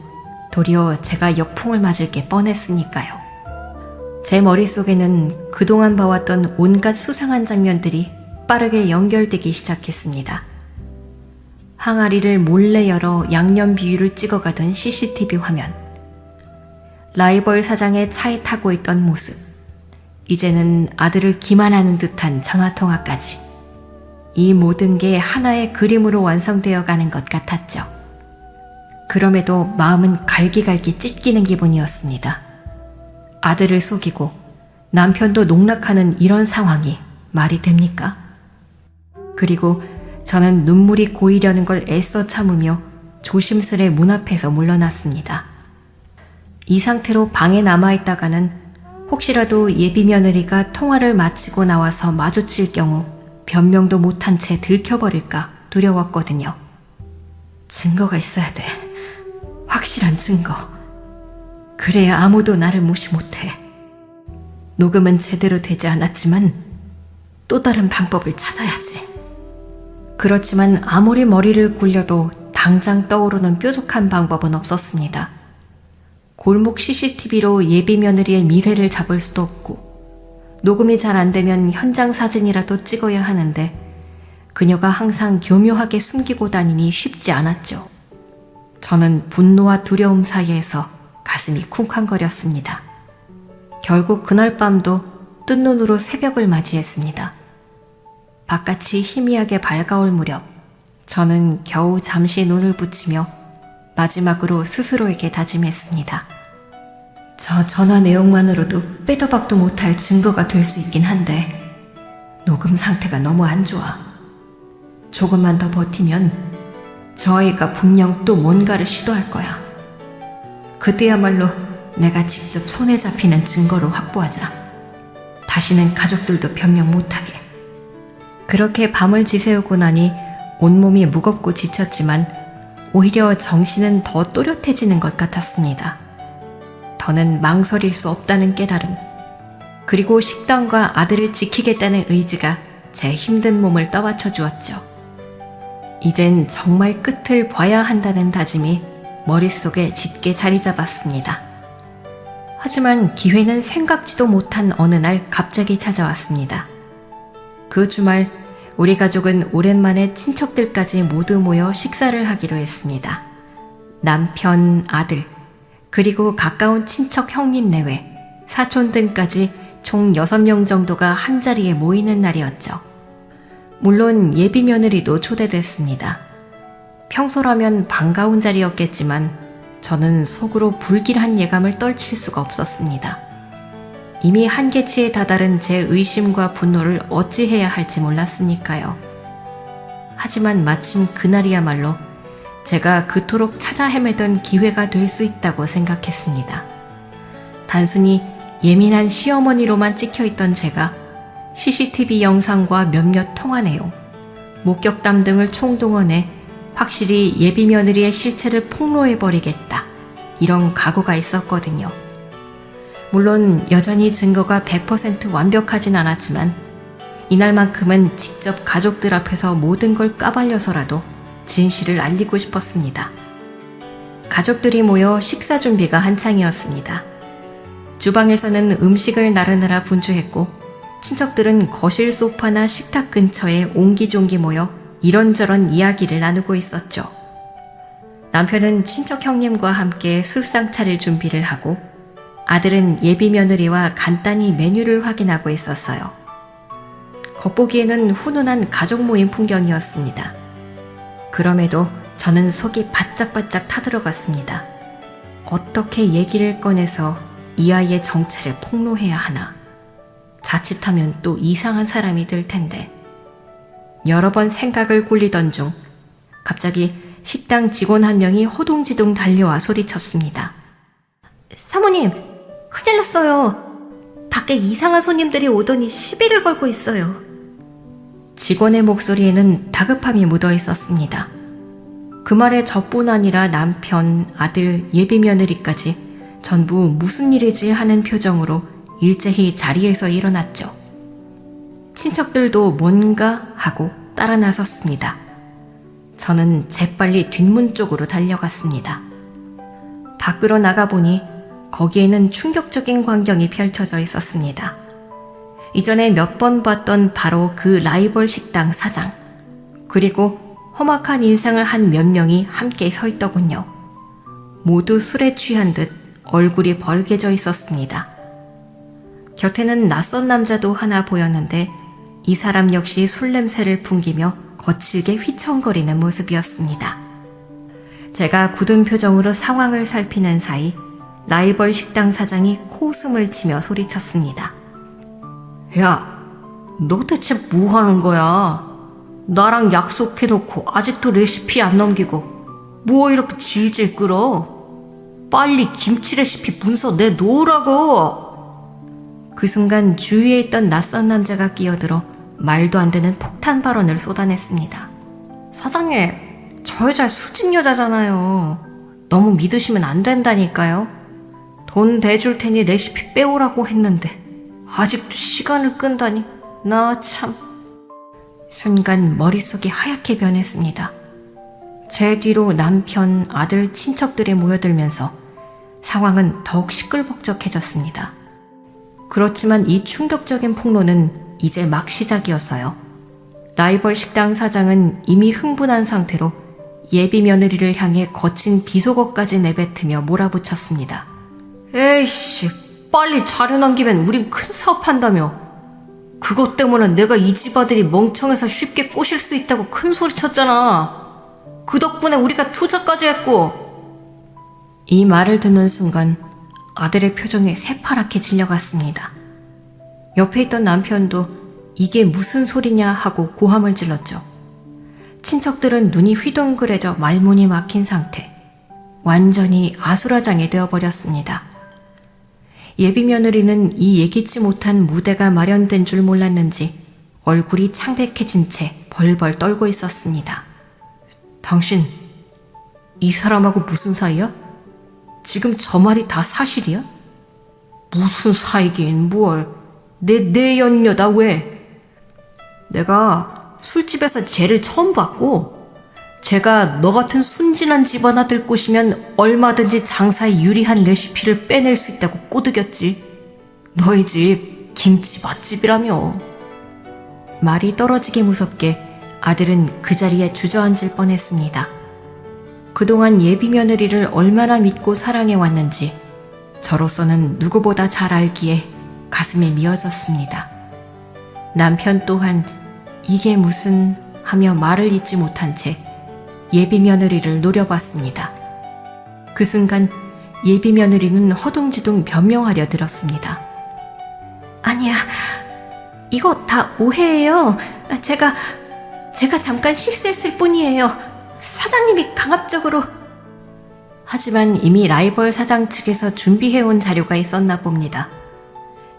Speaker 1: 도리어 제가 역풍을 맞을 게 뻔했으니까요. 제 머릿속에는 그동안 봐왔던 온갖 수상한 장면들이 빠르게 연결되기 시작했습니다. 항아리를 몰래 열어 양념 비율을 찍어가던 CCTV 화면, 라이벌 사장의 차에 타고 있던 모습, 이제는 아들을 기만하는 듯한 전화통화까지 이 모든 게 하나의 그림으로 완성되어 가는 것 같았죠. 그럼에도 마음은 갈기갈기 찢기는 기분이었습니다. 아들을 속이고 남편도 농락하는 이런 상황이 말이 됩니까? 그리고 저는 눈물이 고이려는 걸 애써 참으며 조심스레 문 앞에서 물러났습니다. 이 상태로 방에 남아있다가는 혹시라도 예비 며느리가 통화를 마치고 나와서 마주칠 경우 변명도 못한 채 들켜버릴까 두려웠거든요. 증거가 있어야 돼. 확실한 증거. 그래야 아무도 나를 무시 못해. 녹음은 제대로 되지 않았지만 또 다른 방법을 찾아야지. 그렇지만 아무리 머리를 굴려도 당장 떠오르는 뾰족한 방법은 없었습니다. 골목 CCTV로 예비 며느리의 미래를 잡을 수도 없고 녹음이 잘 안 되면 현장 사진이라도 찍어야 하는데 그녀가 항상 교묘하게 숨기고 다니니 쉽지 않았죠. 저는 분노와 두려움 사이에서 가슴이 쿵쾅거렸습니다. 결국 그날 밤도 뜬 눈으로 새벽을 맞이했습니다. 바깥이 희미하게 밝아올 무렵 저는 겨우 잠시 눈을 붙이며 마지막으로 스스로에게 다짐했습니다. 저 전화 내용만으로도 빼도 박도 못할 증거가 될 수 있긴 한데 녹음 상태가 너무 안 좋아. 조금만 더 버티면 저 아이가 분명 또 뭔가를 시도할 거야. 그때야말로 내가 직접 손에 잡히는 증거를 확보하자. 다시는 가족들도 변명 못하게. 그렇게 밤을 지새우고 나니 온몸이 무겁고 지쳤지만 오히려 정신은 더 또렷해지는 것 같았습니다. 더는 망설일 수 없다는 깨달음, 그리고 식당과 아들을 지키겠다는 의지가 제 힘든 몸을 떠받쳐 주었죠. 이젠 정말 끝을 봐야 한다는 다짐이 머릿속에 짙게 자리 잡았습니다. 하지만 기회는 생각지도 못한 어느 날 갑자기 찾아왔습니다. 그 주말 우리 가족은 오랜만에 친척들까지 모두 모여 식사를 하기로 했습니다. 남편, 아들, 그리고 가까운 친척 형님 내외, 사촌 등까지 총 6명 정도가 한자리에 모이는 날이었죠. 물론 예비 며느리도 초대됐습니다. 평소라면 반가운 자리였겠지만 저는 속으로 불길한 예감을 떨칠 수가 없었습니다. 이미 한계치에 다다른 제 의심과 분노를 어찌해야 할지 몰랐으니까요. 하지만 마침 그날이야말로 제가 그토록 찾아 헤매던 기회가 될 수 있다고 생각했습니다. 단순히 예민한 시어머니로만 찍혀있던 제가 CCTV 영상과 몇몇 통화 내용, 목격담 등을 총동원해 확실히 예비 며느리의 실체를 폭로해버리겠다, 이런 각오가 있었거든요. 물론 여전히 증거가 100% 완벽하진 않았지만 이날만큼은 직접 가족들 앞에서 모든 걸 까발려서라도 진실을 알리고 싶었습니다. 가족들이 모여 식사 준비가 한창이었습니다. 주방에서는 음식을 나르느라 분주했고 친척들은 거실 소파나 식탁 근처에 옹기종기 모여 이런저런 이야기를 나누고 있었죠. 남편은 친척 형님과 함께 술상 차릴 준비를 하고 아들은 예비 며느리와 간단히 메뉴를 확인하고 있었어요. 겉보기에는 훈훈한 가족 모임 풍경이었습니다. 그럼에도 저는 속이 바짝바짝 타들어갔습니다. 어떻게 얘기를 꺼내서 이 아이의 정체를 폭로해야 하나. 자칫하면 또 이상한 사람이 될 텐데. 여러 번 생각을 굴리던 중 갑자기 식당 직원 한 명이 호둥지둥 달려와 소리쳤습니다. 사모님, 큰일 났어요. 밖에 이상한 손님들이 오더니 시비를 걸고 있어요. 직원의 목소리에는 다급함이 묻어 있었습니다. 그 말에 저뿐 아니라 남편, 아들, 예비 며느리까지 전부 무슨 일이지 하는 표정으로 일제히 자리에서 일어났죠. 친척들도 뭔가 하고 따라 나섰습니다. 저는 재빨리 뒷문 쪽으로 달려갔습니다. 밖으로 나가보니 거기에는 충격적인 광경이 펼쳐져 있었습니다. 이전에 몇 번 봤던 바로 그 라이벌 식당 사장, 그리고 험악한 인상을 한 몇 명이 함께 서 있더군요. 모두 술에 취한 듯 얼굴이 벌개져 있었습니다. 곁에는 낯선 남자도 하나 보였는데 이 사람 역시 술 냄새를 풍기며 거칠게 휘청거리는 모습이었습니다. 제가 굳은 표정으로 상황을 살피는 사이 라이벌 식당 사장이 코웃음을 치며 소리쳤습니다. 야, 너 대체 뭐 하는 거야? 나랑 약속해놓고 아직도 레시피 안 넘기고 뭐 이렇게 질질 끌어? 빨리 김치 레시피 문서 내놓으라고! 그 순간 주위에 있던 낯선 남자가 끼어들어 말도 안 되는 폭탄 발언을 쏟아냈습니다. 사장님, 저 여자 술집 여자잖아요. 너무 믿으시면 안 된다니까요. 돈 대줄 테니 레시피 빼오라고 했는데 아직도 시간을 끈다니. 나 참. 순간 머릿속이 하얗게 변했습니다. 제 뒤로 남편, 아들, 친척들이 모여들면서 상황은 더욱 시끌벅적해졌습니다. 그렇지만 이 충격적인 폭로는 이제 막 시작이었어요. 라이벌 식당 사장은 이미 흥분한 상태로 예비 며느리를 향해 거친 비속어까지 내뱉으며 몰아붙였습니다. 에이씨, 빨리 자료 남기면 우린 큰 사업한다며. 그것 때문에 내가 이 집 아들이 멍청해서 쉽게 꼬실 수 있다고 큰 소리 쳤잖아. 그 덕분에 우리가 투자까지 했고. 이 말을 듣는 순간 아들의 표정이 새파랗게 질려갔습니다. 옆에 있던 남편도 이게 무슨 소리냐 하고 고함을 질렀죠. 친척들은 눈이 휘둥그레져 말문이 막힌 상태. 완전히 아수라장이 되어버렸습니다. 예비 며느리는 이 예기치 못한 무대가 마련된 줄 몰랐는지 얼굴이 창백해진 채 벌벌 떨고 있었습니다. 당신, 이 사람하고 무슨 사이야? 지금 저 말이 다 사실이야? 무슨 사이긴 뭘. 내 연녀다 왜? 내가 술집에서 쟤를 처음 봤고 제가 너 같은 순진한 집안 아들 꼬시면 얼마든지 장사에 유리한 레시피를 빼낼 수 있다고 꼬드겼지. 너희 집 김치 맛집이라며. 말이 떨어지기 무섭게 아들은 그 자리에 주저앉을 뻔했습니다. 그동안 예비 며느리를 얼마나 믿고 사랑해왔는지 저로서는 누구보다 잘 알기에 가슴이 미어졌습니다. 남편 또한 이게 무슨 하며 말을 잇지 못한 채 예비 며느리를 노려봤습니다. 그 순간 예비 며느리는 허둥지둥 변명하려 들었습니다. 아니야, 이거 다 오해예요. 제가 잠깐 실수했을 뿐이에요. 사장님이 강압적으로. 하지만 이미 라이벌 사장 측에서 준비해온 자료가 있었나 봅니다.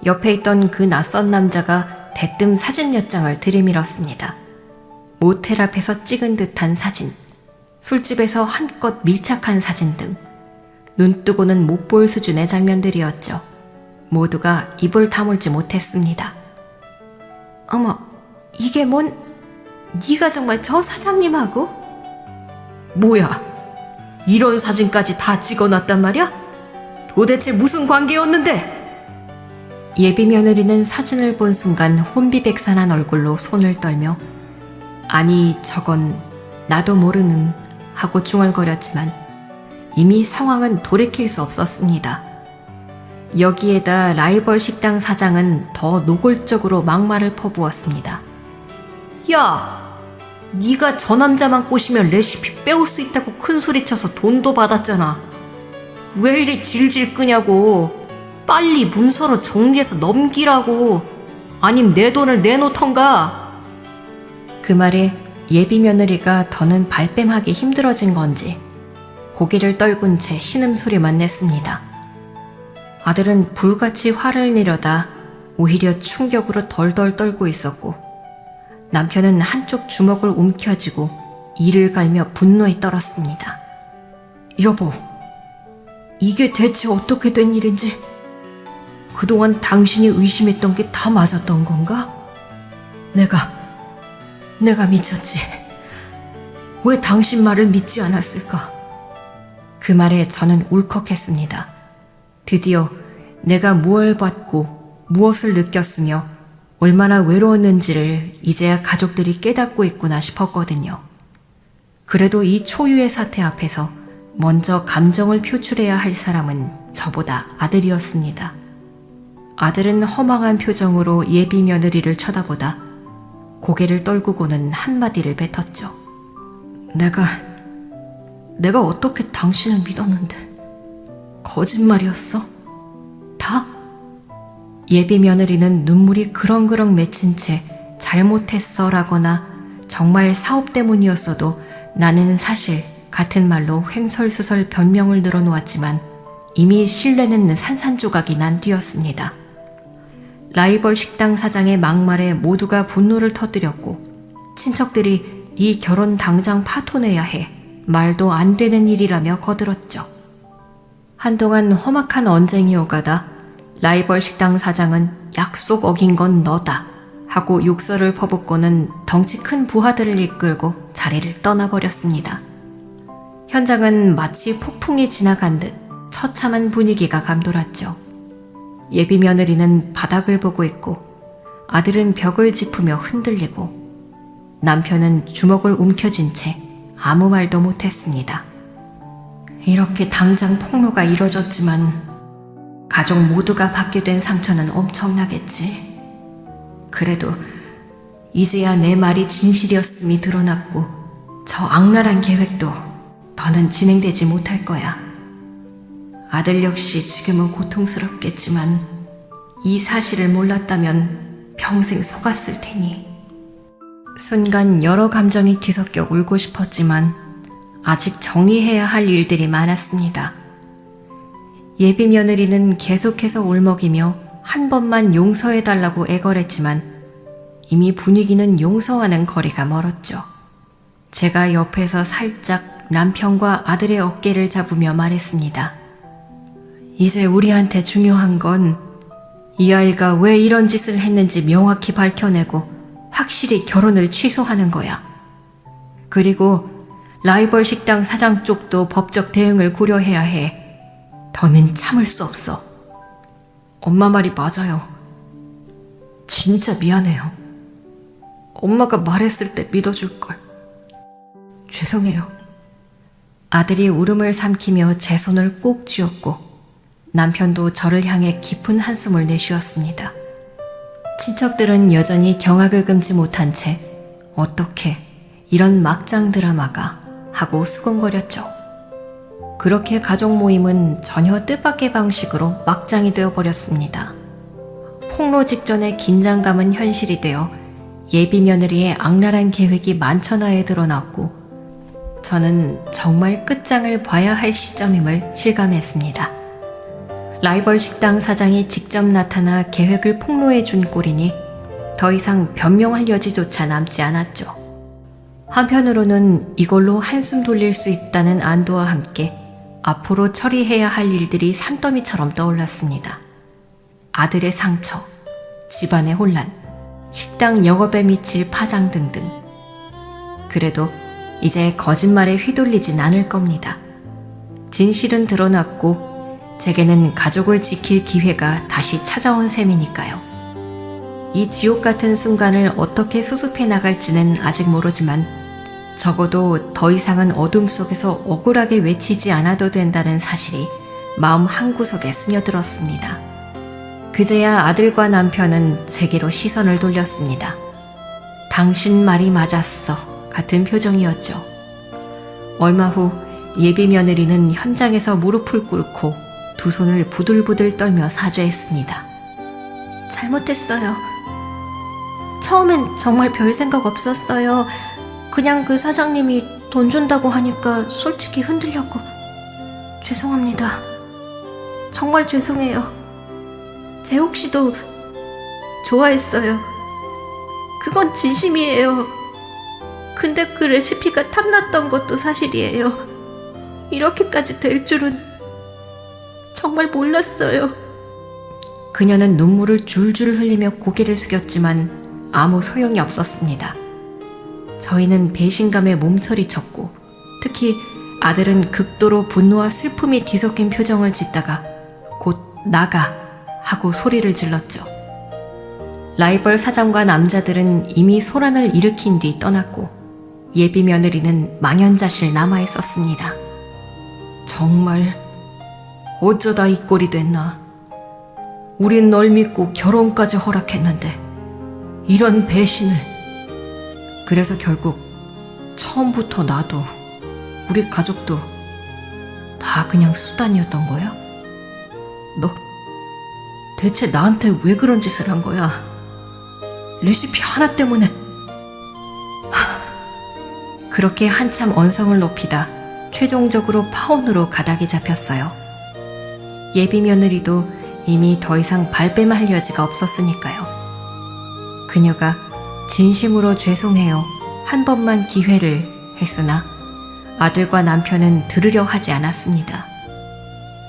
Speaker 1: 옆에 있던 그 낯선 남자가 대뜸 사진 몇 장을 들이밀었습니다. 모텔 앞에서 찍은 듯한 사진, 술집에서 한껏 밀착한 사진 등 눈뜨고는 못 볼 수준의 장면들이었죠. 모두가 입을 다물지 못했습니다. 어머, 이게 네가 정말 저 사장님하고? 뭐야, 이런 사진까지 다 찍어놨단 말이야? 도대체 무슨 관계였는데? 예비 며느리는 사진을 본 순간 혼비백산한 얼굴로 손을 떨며 아니 저건 나도 모르는 하고 중얼거렸지만 이미 상황은 돌이킬 수 없었습니다. 여기에다 라이벌 식당 사장은 더 노골적으로 막말을 퍼부었습니다. 야, 네가 저 남자만 꼬시면 레시피 빼올 수 있다고 큰소리쳐서 돈도 받았잖아. 왜 이리 질질 끄냐고. 빨리 문서로 정리해서 넘기라고. 아님 내 돈을 내놓던가. 그 말에 예비 며느리가 더는 발뺌하기 힘들어진 건지 고개를 떨군 채 신음소리만 냈습니다. 아들은 불같이 화를 내려다 오히려 충격으로 덜덜 떨고 있었고 남편은 한쪽 주먹을 움켜쥐고 이를 갈며 분노에 떨었습니다. 여보, 이게 대체 어떻게 된 일인지 그동안 당신이 의심했던 게 다 맞았던 건가? 내가 미쳤지. 왜 당신 말을 믿지 않았을까? 그 말에 저는 울컥했습니다. 드디어 내가 무엇을 받고 무엇을 느꼈으며 얼마나 외로웠는지를 이제야 가족들이 깨닫고 있구나 싶었거든요. 그래도 이 초유의 사태 앞에서 먼저 감정을 표출해야 할 사람은 저보다 아들이었습니다. 아들은 허망한 표정으로 예비 며느리를 쳐다보다 고개를 떨구고는 한마디를 뱉었죠. 내가 어떻게 당신을 믿었는데 거짓말이었어? 다? 예비 며느리는 눈물이 그렁그렁 맺힌 채 잘못했어 라거나 정말 사업 때문이었어도 나는 사실 같은 말로 횡설수설 변명을 늘어놓았지만 이미 신뢰는 산산조각이 난 뒤였습니다. 라이벌 식당 사장의 막말에 모두가 분노를 터뜨렸고 친척들이 이 결혼 당장 파토내야 해 말도 안 되는 일이라며 거들었죠. 한동안 험악한 언쟁이 오가다 라이벌 식당 사장은 약속 어긴 건 너다 하고 욕설을 퍼붓고는 덩치 큰 부하들을 이끌고 자리를 떠나버렸습니다. 현장은 마치 폭풍이 지나간 듯 처참한 분위기가 감돌았죠. 예비 며느리는 바닥을 보고 있고 아들은 벽을 짚으며 흔들리고 남편은 주먹을 움켜쥔 채 아무 말도 못했습니다. 이렇게 당장 폭로가 이뤄졌지만 가족 모두가 받게 된 상처는 엄청나겠지. 그래도 이제야 내 말이 진실이었음이 드러났고 저 악랄한 계획도 더는 진행되지 못할 거야. 아들 역시 지금은 고통스럽겠지만 이 사실을 몰랐다면 평생 속았을 테니. 순간 여러 감정이 뒤섞여 울고 싶었지만 아직 정리해야 할 일들이 많았습니다. 예비 며느리는 계속해서 울먹이며 한 번만 용서해달라고 애걸했지만 이미 분위기는 용서와는 거리가 멀었죠. 제가 옆에서 살짝 남편과 아들의 어깨를 잡으며 말했습니다. 이제 우리한테 중요한 건 이 아이가 왜 이런 짓을 했는지 명확히 밝혀내고 확실히 결혼을 취소하는 거야. 그리고 라이벌 식당 사장 쪽도 법적 대응을 고려해야 해. 더는 참을 수 없어. 엄마 말이 맞아요. 진짜 미안해요. 엄마가 말했을 때 믿어줄걸. 죄송해요. 아들이 울음을 삼키며 제 손을 꼭 쥐었고 남편도 저를 향해 깊은 한숨을 내쉬었습니다. 친척들은 여전히 경악을 금치 못한 채 어떻게 이런 막장 드라마가 하고 수군거렸죠. 그렇게 가족 모임은 전혀 뜻밖의 방식으로 막장이 되어버렸습니다. 폭로 직전의 긴장감은 현실이 되어 예비 며느리의 악랄한 계획이 만천하에 드러났고 저는 정말 끝장을 봐야 할 시점임을 실감했습니다. 라이벌 식당 사장이 직접 나타나 계획을 폭로해 준 꼴이니 더 이상 변명할 여지조차 남지 않았죠. 한편으로는 이걸로 한숨 돌릴 수 있다는 안도와 함께 앞으로 처리해야 할 일들이 산더미처럼 떠올랐습니다. 아들의 상처, 집안의 혼란, 식당 영업에 미칠 파장 등등. 그래도 이제 거짓말에 휘둘리진 않을 겁니다. 진실은 드러났고 제게는 가족을 지킬 기회가 다시 찾아온 셈이니까요. 이 지옥 같은 순간을 어떻게 수습해 나갈지는 아직 모르지만 적어도 더 이상은 어둠 속에서 억울하게 외치지 않아도 된다는 사실이 마음 한구석에 스며들었습니다. 그제야 아들과 남편은 제게로 시선을 돌렸습니다. 당신 말이 맞았어 같은 표정이었죠. 얼마 후 예비 며느리는 현장에서 무릎을 꿇고 두 손을 부들부들 떨며 사죄했습니다. 잘못했어요. 처음엔 정말 별 생각 없었어요. 그냥 그 사장님이 돈 준다고 하니까 솔직히 흔들렸고 죄송합니다. 정말 죄송해요. 재옥 씨도 좋아했어요. 그건 진심이에요. 근데 그 레시피가 탐났던 것도 사실이에요. 이렇게까지 될 줄은 정말 몰랐어요. 그녀는 눈물을 줄줄 흘리며 고개를 숙였지만 아무 소용이 없었습니다. 저희는 배신감에 몸서리쳤고 특히 아들은 극도로 분노와 슬픔이 뒤섞인 표정을 짓다가 곧 나가 하고 소리를 질렀죠. 라이벌 사장과 남자들은 이미 소란을 일으킨 뒤 떠났고 예비 며느리는 망연자실 남아있었습니다. 정말 어쩌다 이 꼴이 됐나. 우린 널 믿고 결혼까지 허락했는데 이런 배신을. 그래서 결국 처음부터 나도 우리 가족도 다 그냥 수단이었던 거야? 너 대체 나한테 왜 그런 짓을 한 거야? 레시피 하나 때문에. 그렇게 한참 언성을 높이다 최종적으로 파혼으로 가닥이 잡혔어요. 예비 며느리도 이미 더 이상 발뺌할 여지가 없었으니까요. 그녀가 진심으로 죄송해요. 한 번만 기회를 했으나 아들과 남편은 들으려 하지 않았습니다.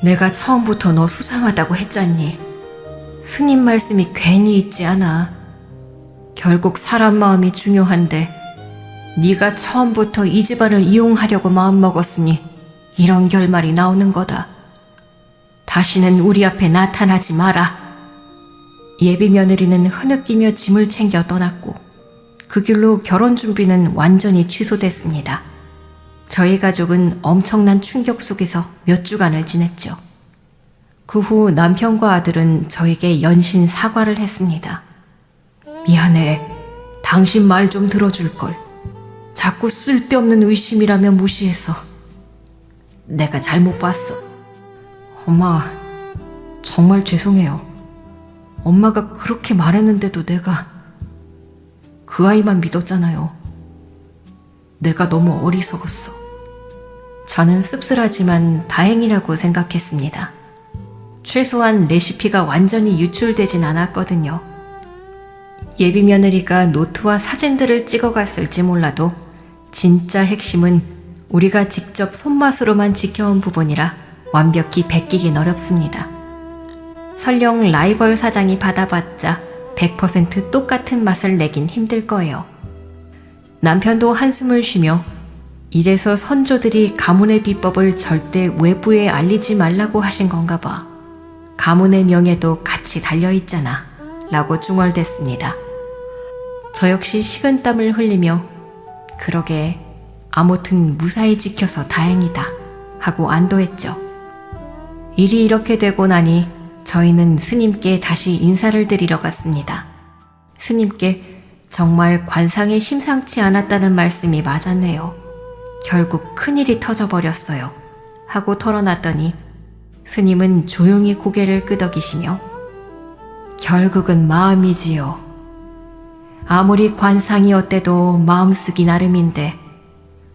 Speaker 1: 내가 처음부터 너 수상하다고 했잖니. 스님 말씀이 괜히 있지 않아. 결국 사람 마음이 중요한데 네가 처음부터 이 집안을 이용하려고 마음먹었으니 이런 결말이 나오는 거다. 다시는 우리 앞에 나타나지 마라. 예비 며느리는 흐느끼며 짐을 챙겨 떠났고 그 길로 결혼 준비는 완전히 취소됐습니다. 저희 가족은 엄청난 충격 속에서 몇 주간을 지냈죠. 그 후 남편과 아들은 저에게 연신 사과를 했습니다. 미안해. 당신 말 좀 들어줄걸. 자꾸 쓸데없는 의심이라며 무시해서 내가 잘못 봤어. 엄마, 정말 죄송해요. 엄마가 그렇게 말했는데도 내가 그 아이만 믿었잖아요. 내가 너무 어리석었어. 저는 씁쓸하지만 다행이라고 생각했습니다. 최소한 레시피가 완전히 유출되진 않았거든요. 예비 며느리가 노트와 사진들을 찍어갔을지 몰라도 진짜 핵심은 우리가 직접 손맛으로만 지켜온 부분이라 완벽히 베끼긴 어렵습니다. 설령 라이벌 사장이 받아봤자 100% 똑같은 맛을 내긴 힘들 거예요. 남편도 한숨을 쉬며 이래서 선조들이 가문의 비법을 절대 외부에 알리지 말라고 하신 건가 봐. 가문의 명예도 같이 달려있잖아 라고 중얼댔습니다. 저 역시 식은땀을 흘리며 그러게 아무튼 무사히 지켜서 다행이다 하고 안도했죠. 일이 이렇게 되고 나니 저희는 스님께 다시 인사를 드리러 갔습니다. 스님께 정말 관상이 심상치 않았다는 말씀이 맞았네요. 결국 큰일이 터져버렸어요. 하고 털어놨더니 스님은 조용히 고개를 끄덕이시며 결국은 마음이지요. 아무리 관상이 어때도 마음 쓰기 나름인데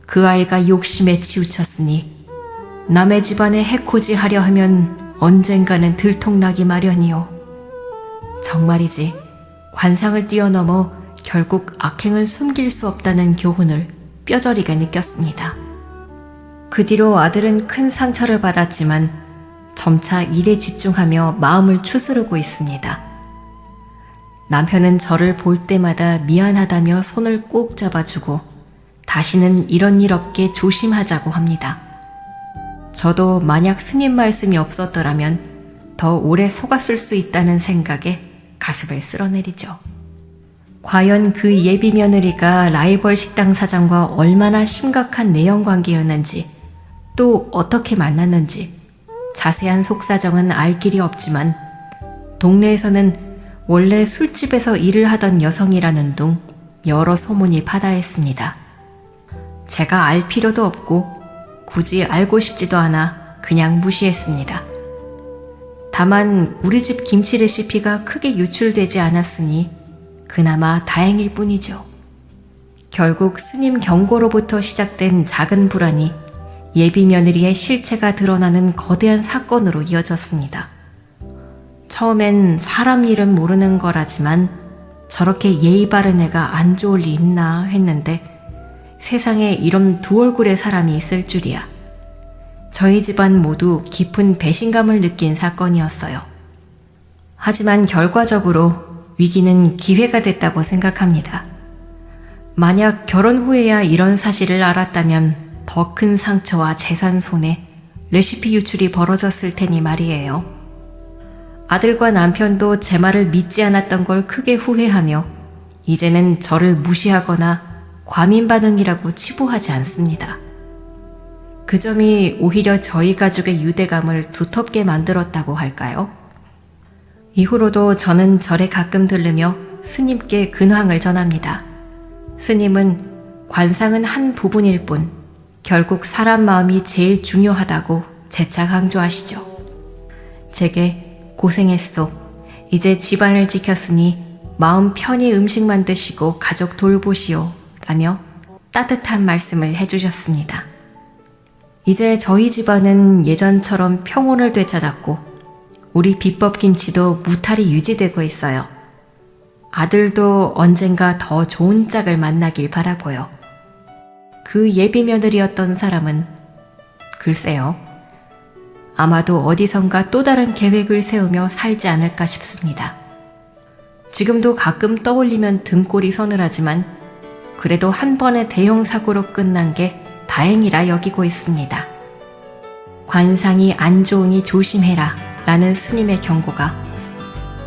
Speaker 1: 그 아이가 욕심에 치우쳤으니 남의 집안에 해코지 하려 하면 언젠가는 들통나기 마련이요. 정말이지 관상을 뛰어넘어 결국 악행을 숨길 수 없다는 교훈을 뼈저리게 느꼈습니다. 그 뒤로 아들은 큰 상처를 받았지만 점차 일에 집중하며 마음을 추스르고 있습니다. 남편은 저를 볼 때마다 미안하다며 손을 꼭 잡아주고 다시는 이런 일 없게 조심하자고 합니다. 저도 만약 스님 말씀이 없었더라면 더 오래 속았을 수 있다는 생각에 가슴을 쓸어내리죠. 과연 그 예비 며느리가 라이벌 식당 사장과 얼마나 심각한 내연 관계였는지 또 어떻게 만났는지 자세한 속사정은 알 길이 없지만 동네에서는 원래 술집에서 일을 하던 여성이라는 둥 여러 소문이 파다했습니다. 제가 알 필요도 없고 굳이 알고 싶지도 않아 그냥 무시했습니다. 다만 우리 집 김치 레시피가 크게 유출되지 않았으니 그나마 다행일 뿐이죠. 결국 스님 경고로부터 시작된 작은 불안이 예비 며느리의 실체가 드러나는 거대한 사건으로 이어졌습니다. 처음엔 사람 일은 모르는 거라지만 저렇게 예의 바른 애가 안 좋을 리 있나 했는데 세상에 이런 두 얼굴의 사람이 있을 줄이야. 저희 집안 모두 깊은 배신감을 느낀 사건이었어요. 하지만 결과적으로 위기는 기회가 됐다고 생각합니다. 만약 결혼 후에야 이런 사실을 알았다면 더 큰 상처와 재산 손해, 레시피 유출이 벌어졌을 테니 말이에요. 아들과 남편도 제 말을 믿지 않았던 걸 크게 후회하며 이제는 저를 무시하거나 과민 반응이라고 치부하지 않습니다. 그 점이 오히려 저희 가족의 유대감을 두텁게 만들었다고 할까요? 이후로도 저는 절에 가끔 들르며 스님께 근황을 전합니다. 스님은 관상은 한 부분일 뿐 결국 사람 마음이 제일 중요하다고 재차 강조하시죠. 제게 고생했소. 이제 집안을 지켰으니 마음 편히 음식만 드시고 가족 돌보시오. 라며 따뜻한 말씀을 해주셨습니다. 이제 저희 집안은 예전처럼 평온을 되찾았고 우리 비법 김치도 무탈이 유지되고 있어요. 아들도 언젠가 더 좋은 짝을 만나길 바라고요. 그 예비 며느리였던 사람은 글쎄요. 아마도 어디선가 또 다른 계획을 세우며 살지 않을까 싶습니다. 지금도 가끔 떠올리면 등골이 서늘하지만 그래도 한 번의 대형 사고로 끝난 게 다행이라 여기고 있습니다. 관상이 안 좋으니 조심해라 라는 스님의 경고가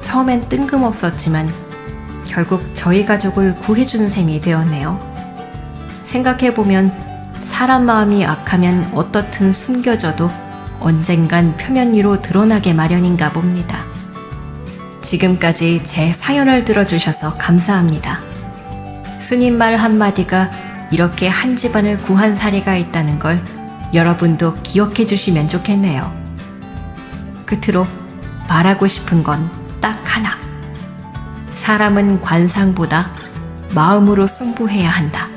Speaker 1: 처음엔 뜬금없었지만 결국 저희 가족을 구해준 셈이 되었네요. 생각해보면 사람 마음이 악하면 어떻든 숨겨져도 언젠간 표면 위로 드러나게 마련인가 봅니다. 지금까지 제 사연을 들어주셔서 감사합니다. 스님 말 한마디가 이렇게 한 집안을 구한 사례가 있다는 걸 여러분도 기억해 주시면 좋겠네요. 끝으로 말하고 싶은 건 딱 하나. 사람은 관상보다 마음으로 승부해야 한다.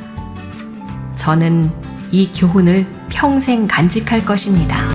Speaker 1: 저는 이 교훈을 평생 간직할 것입니다.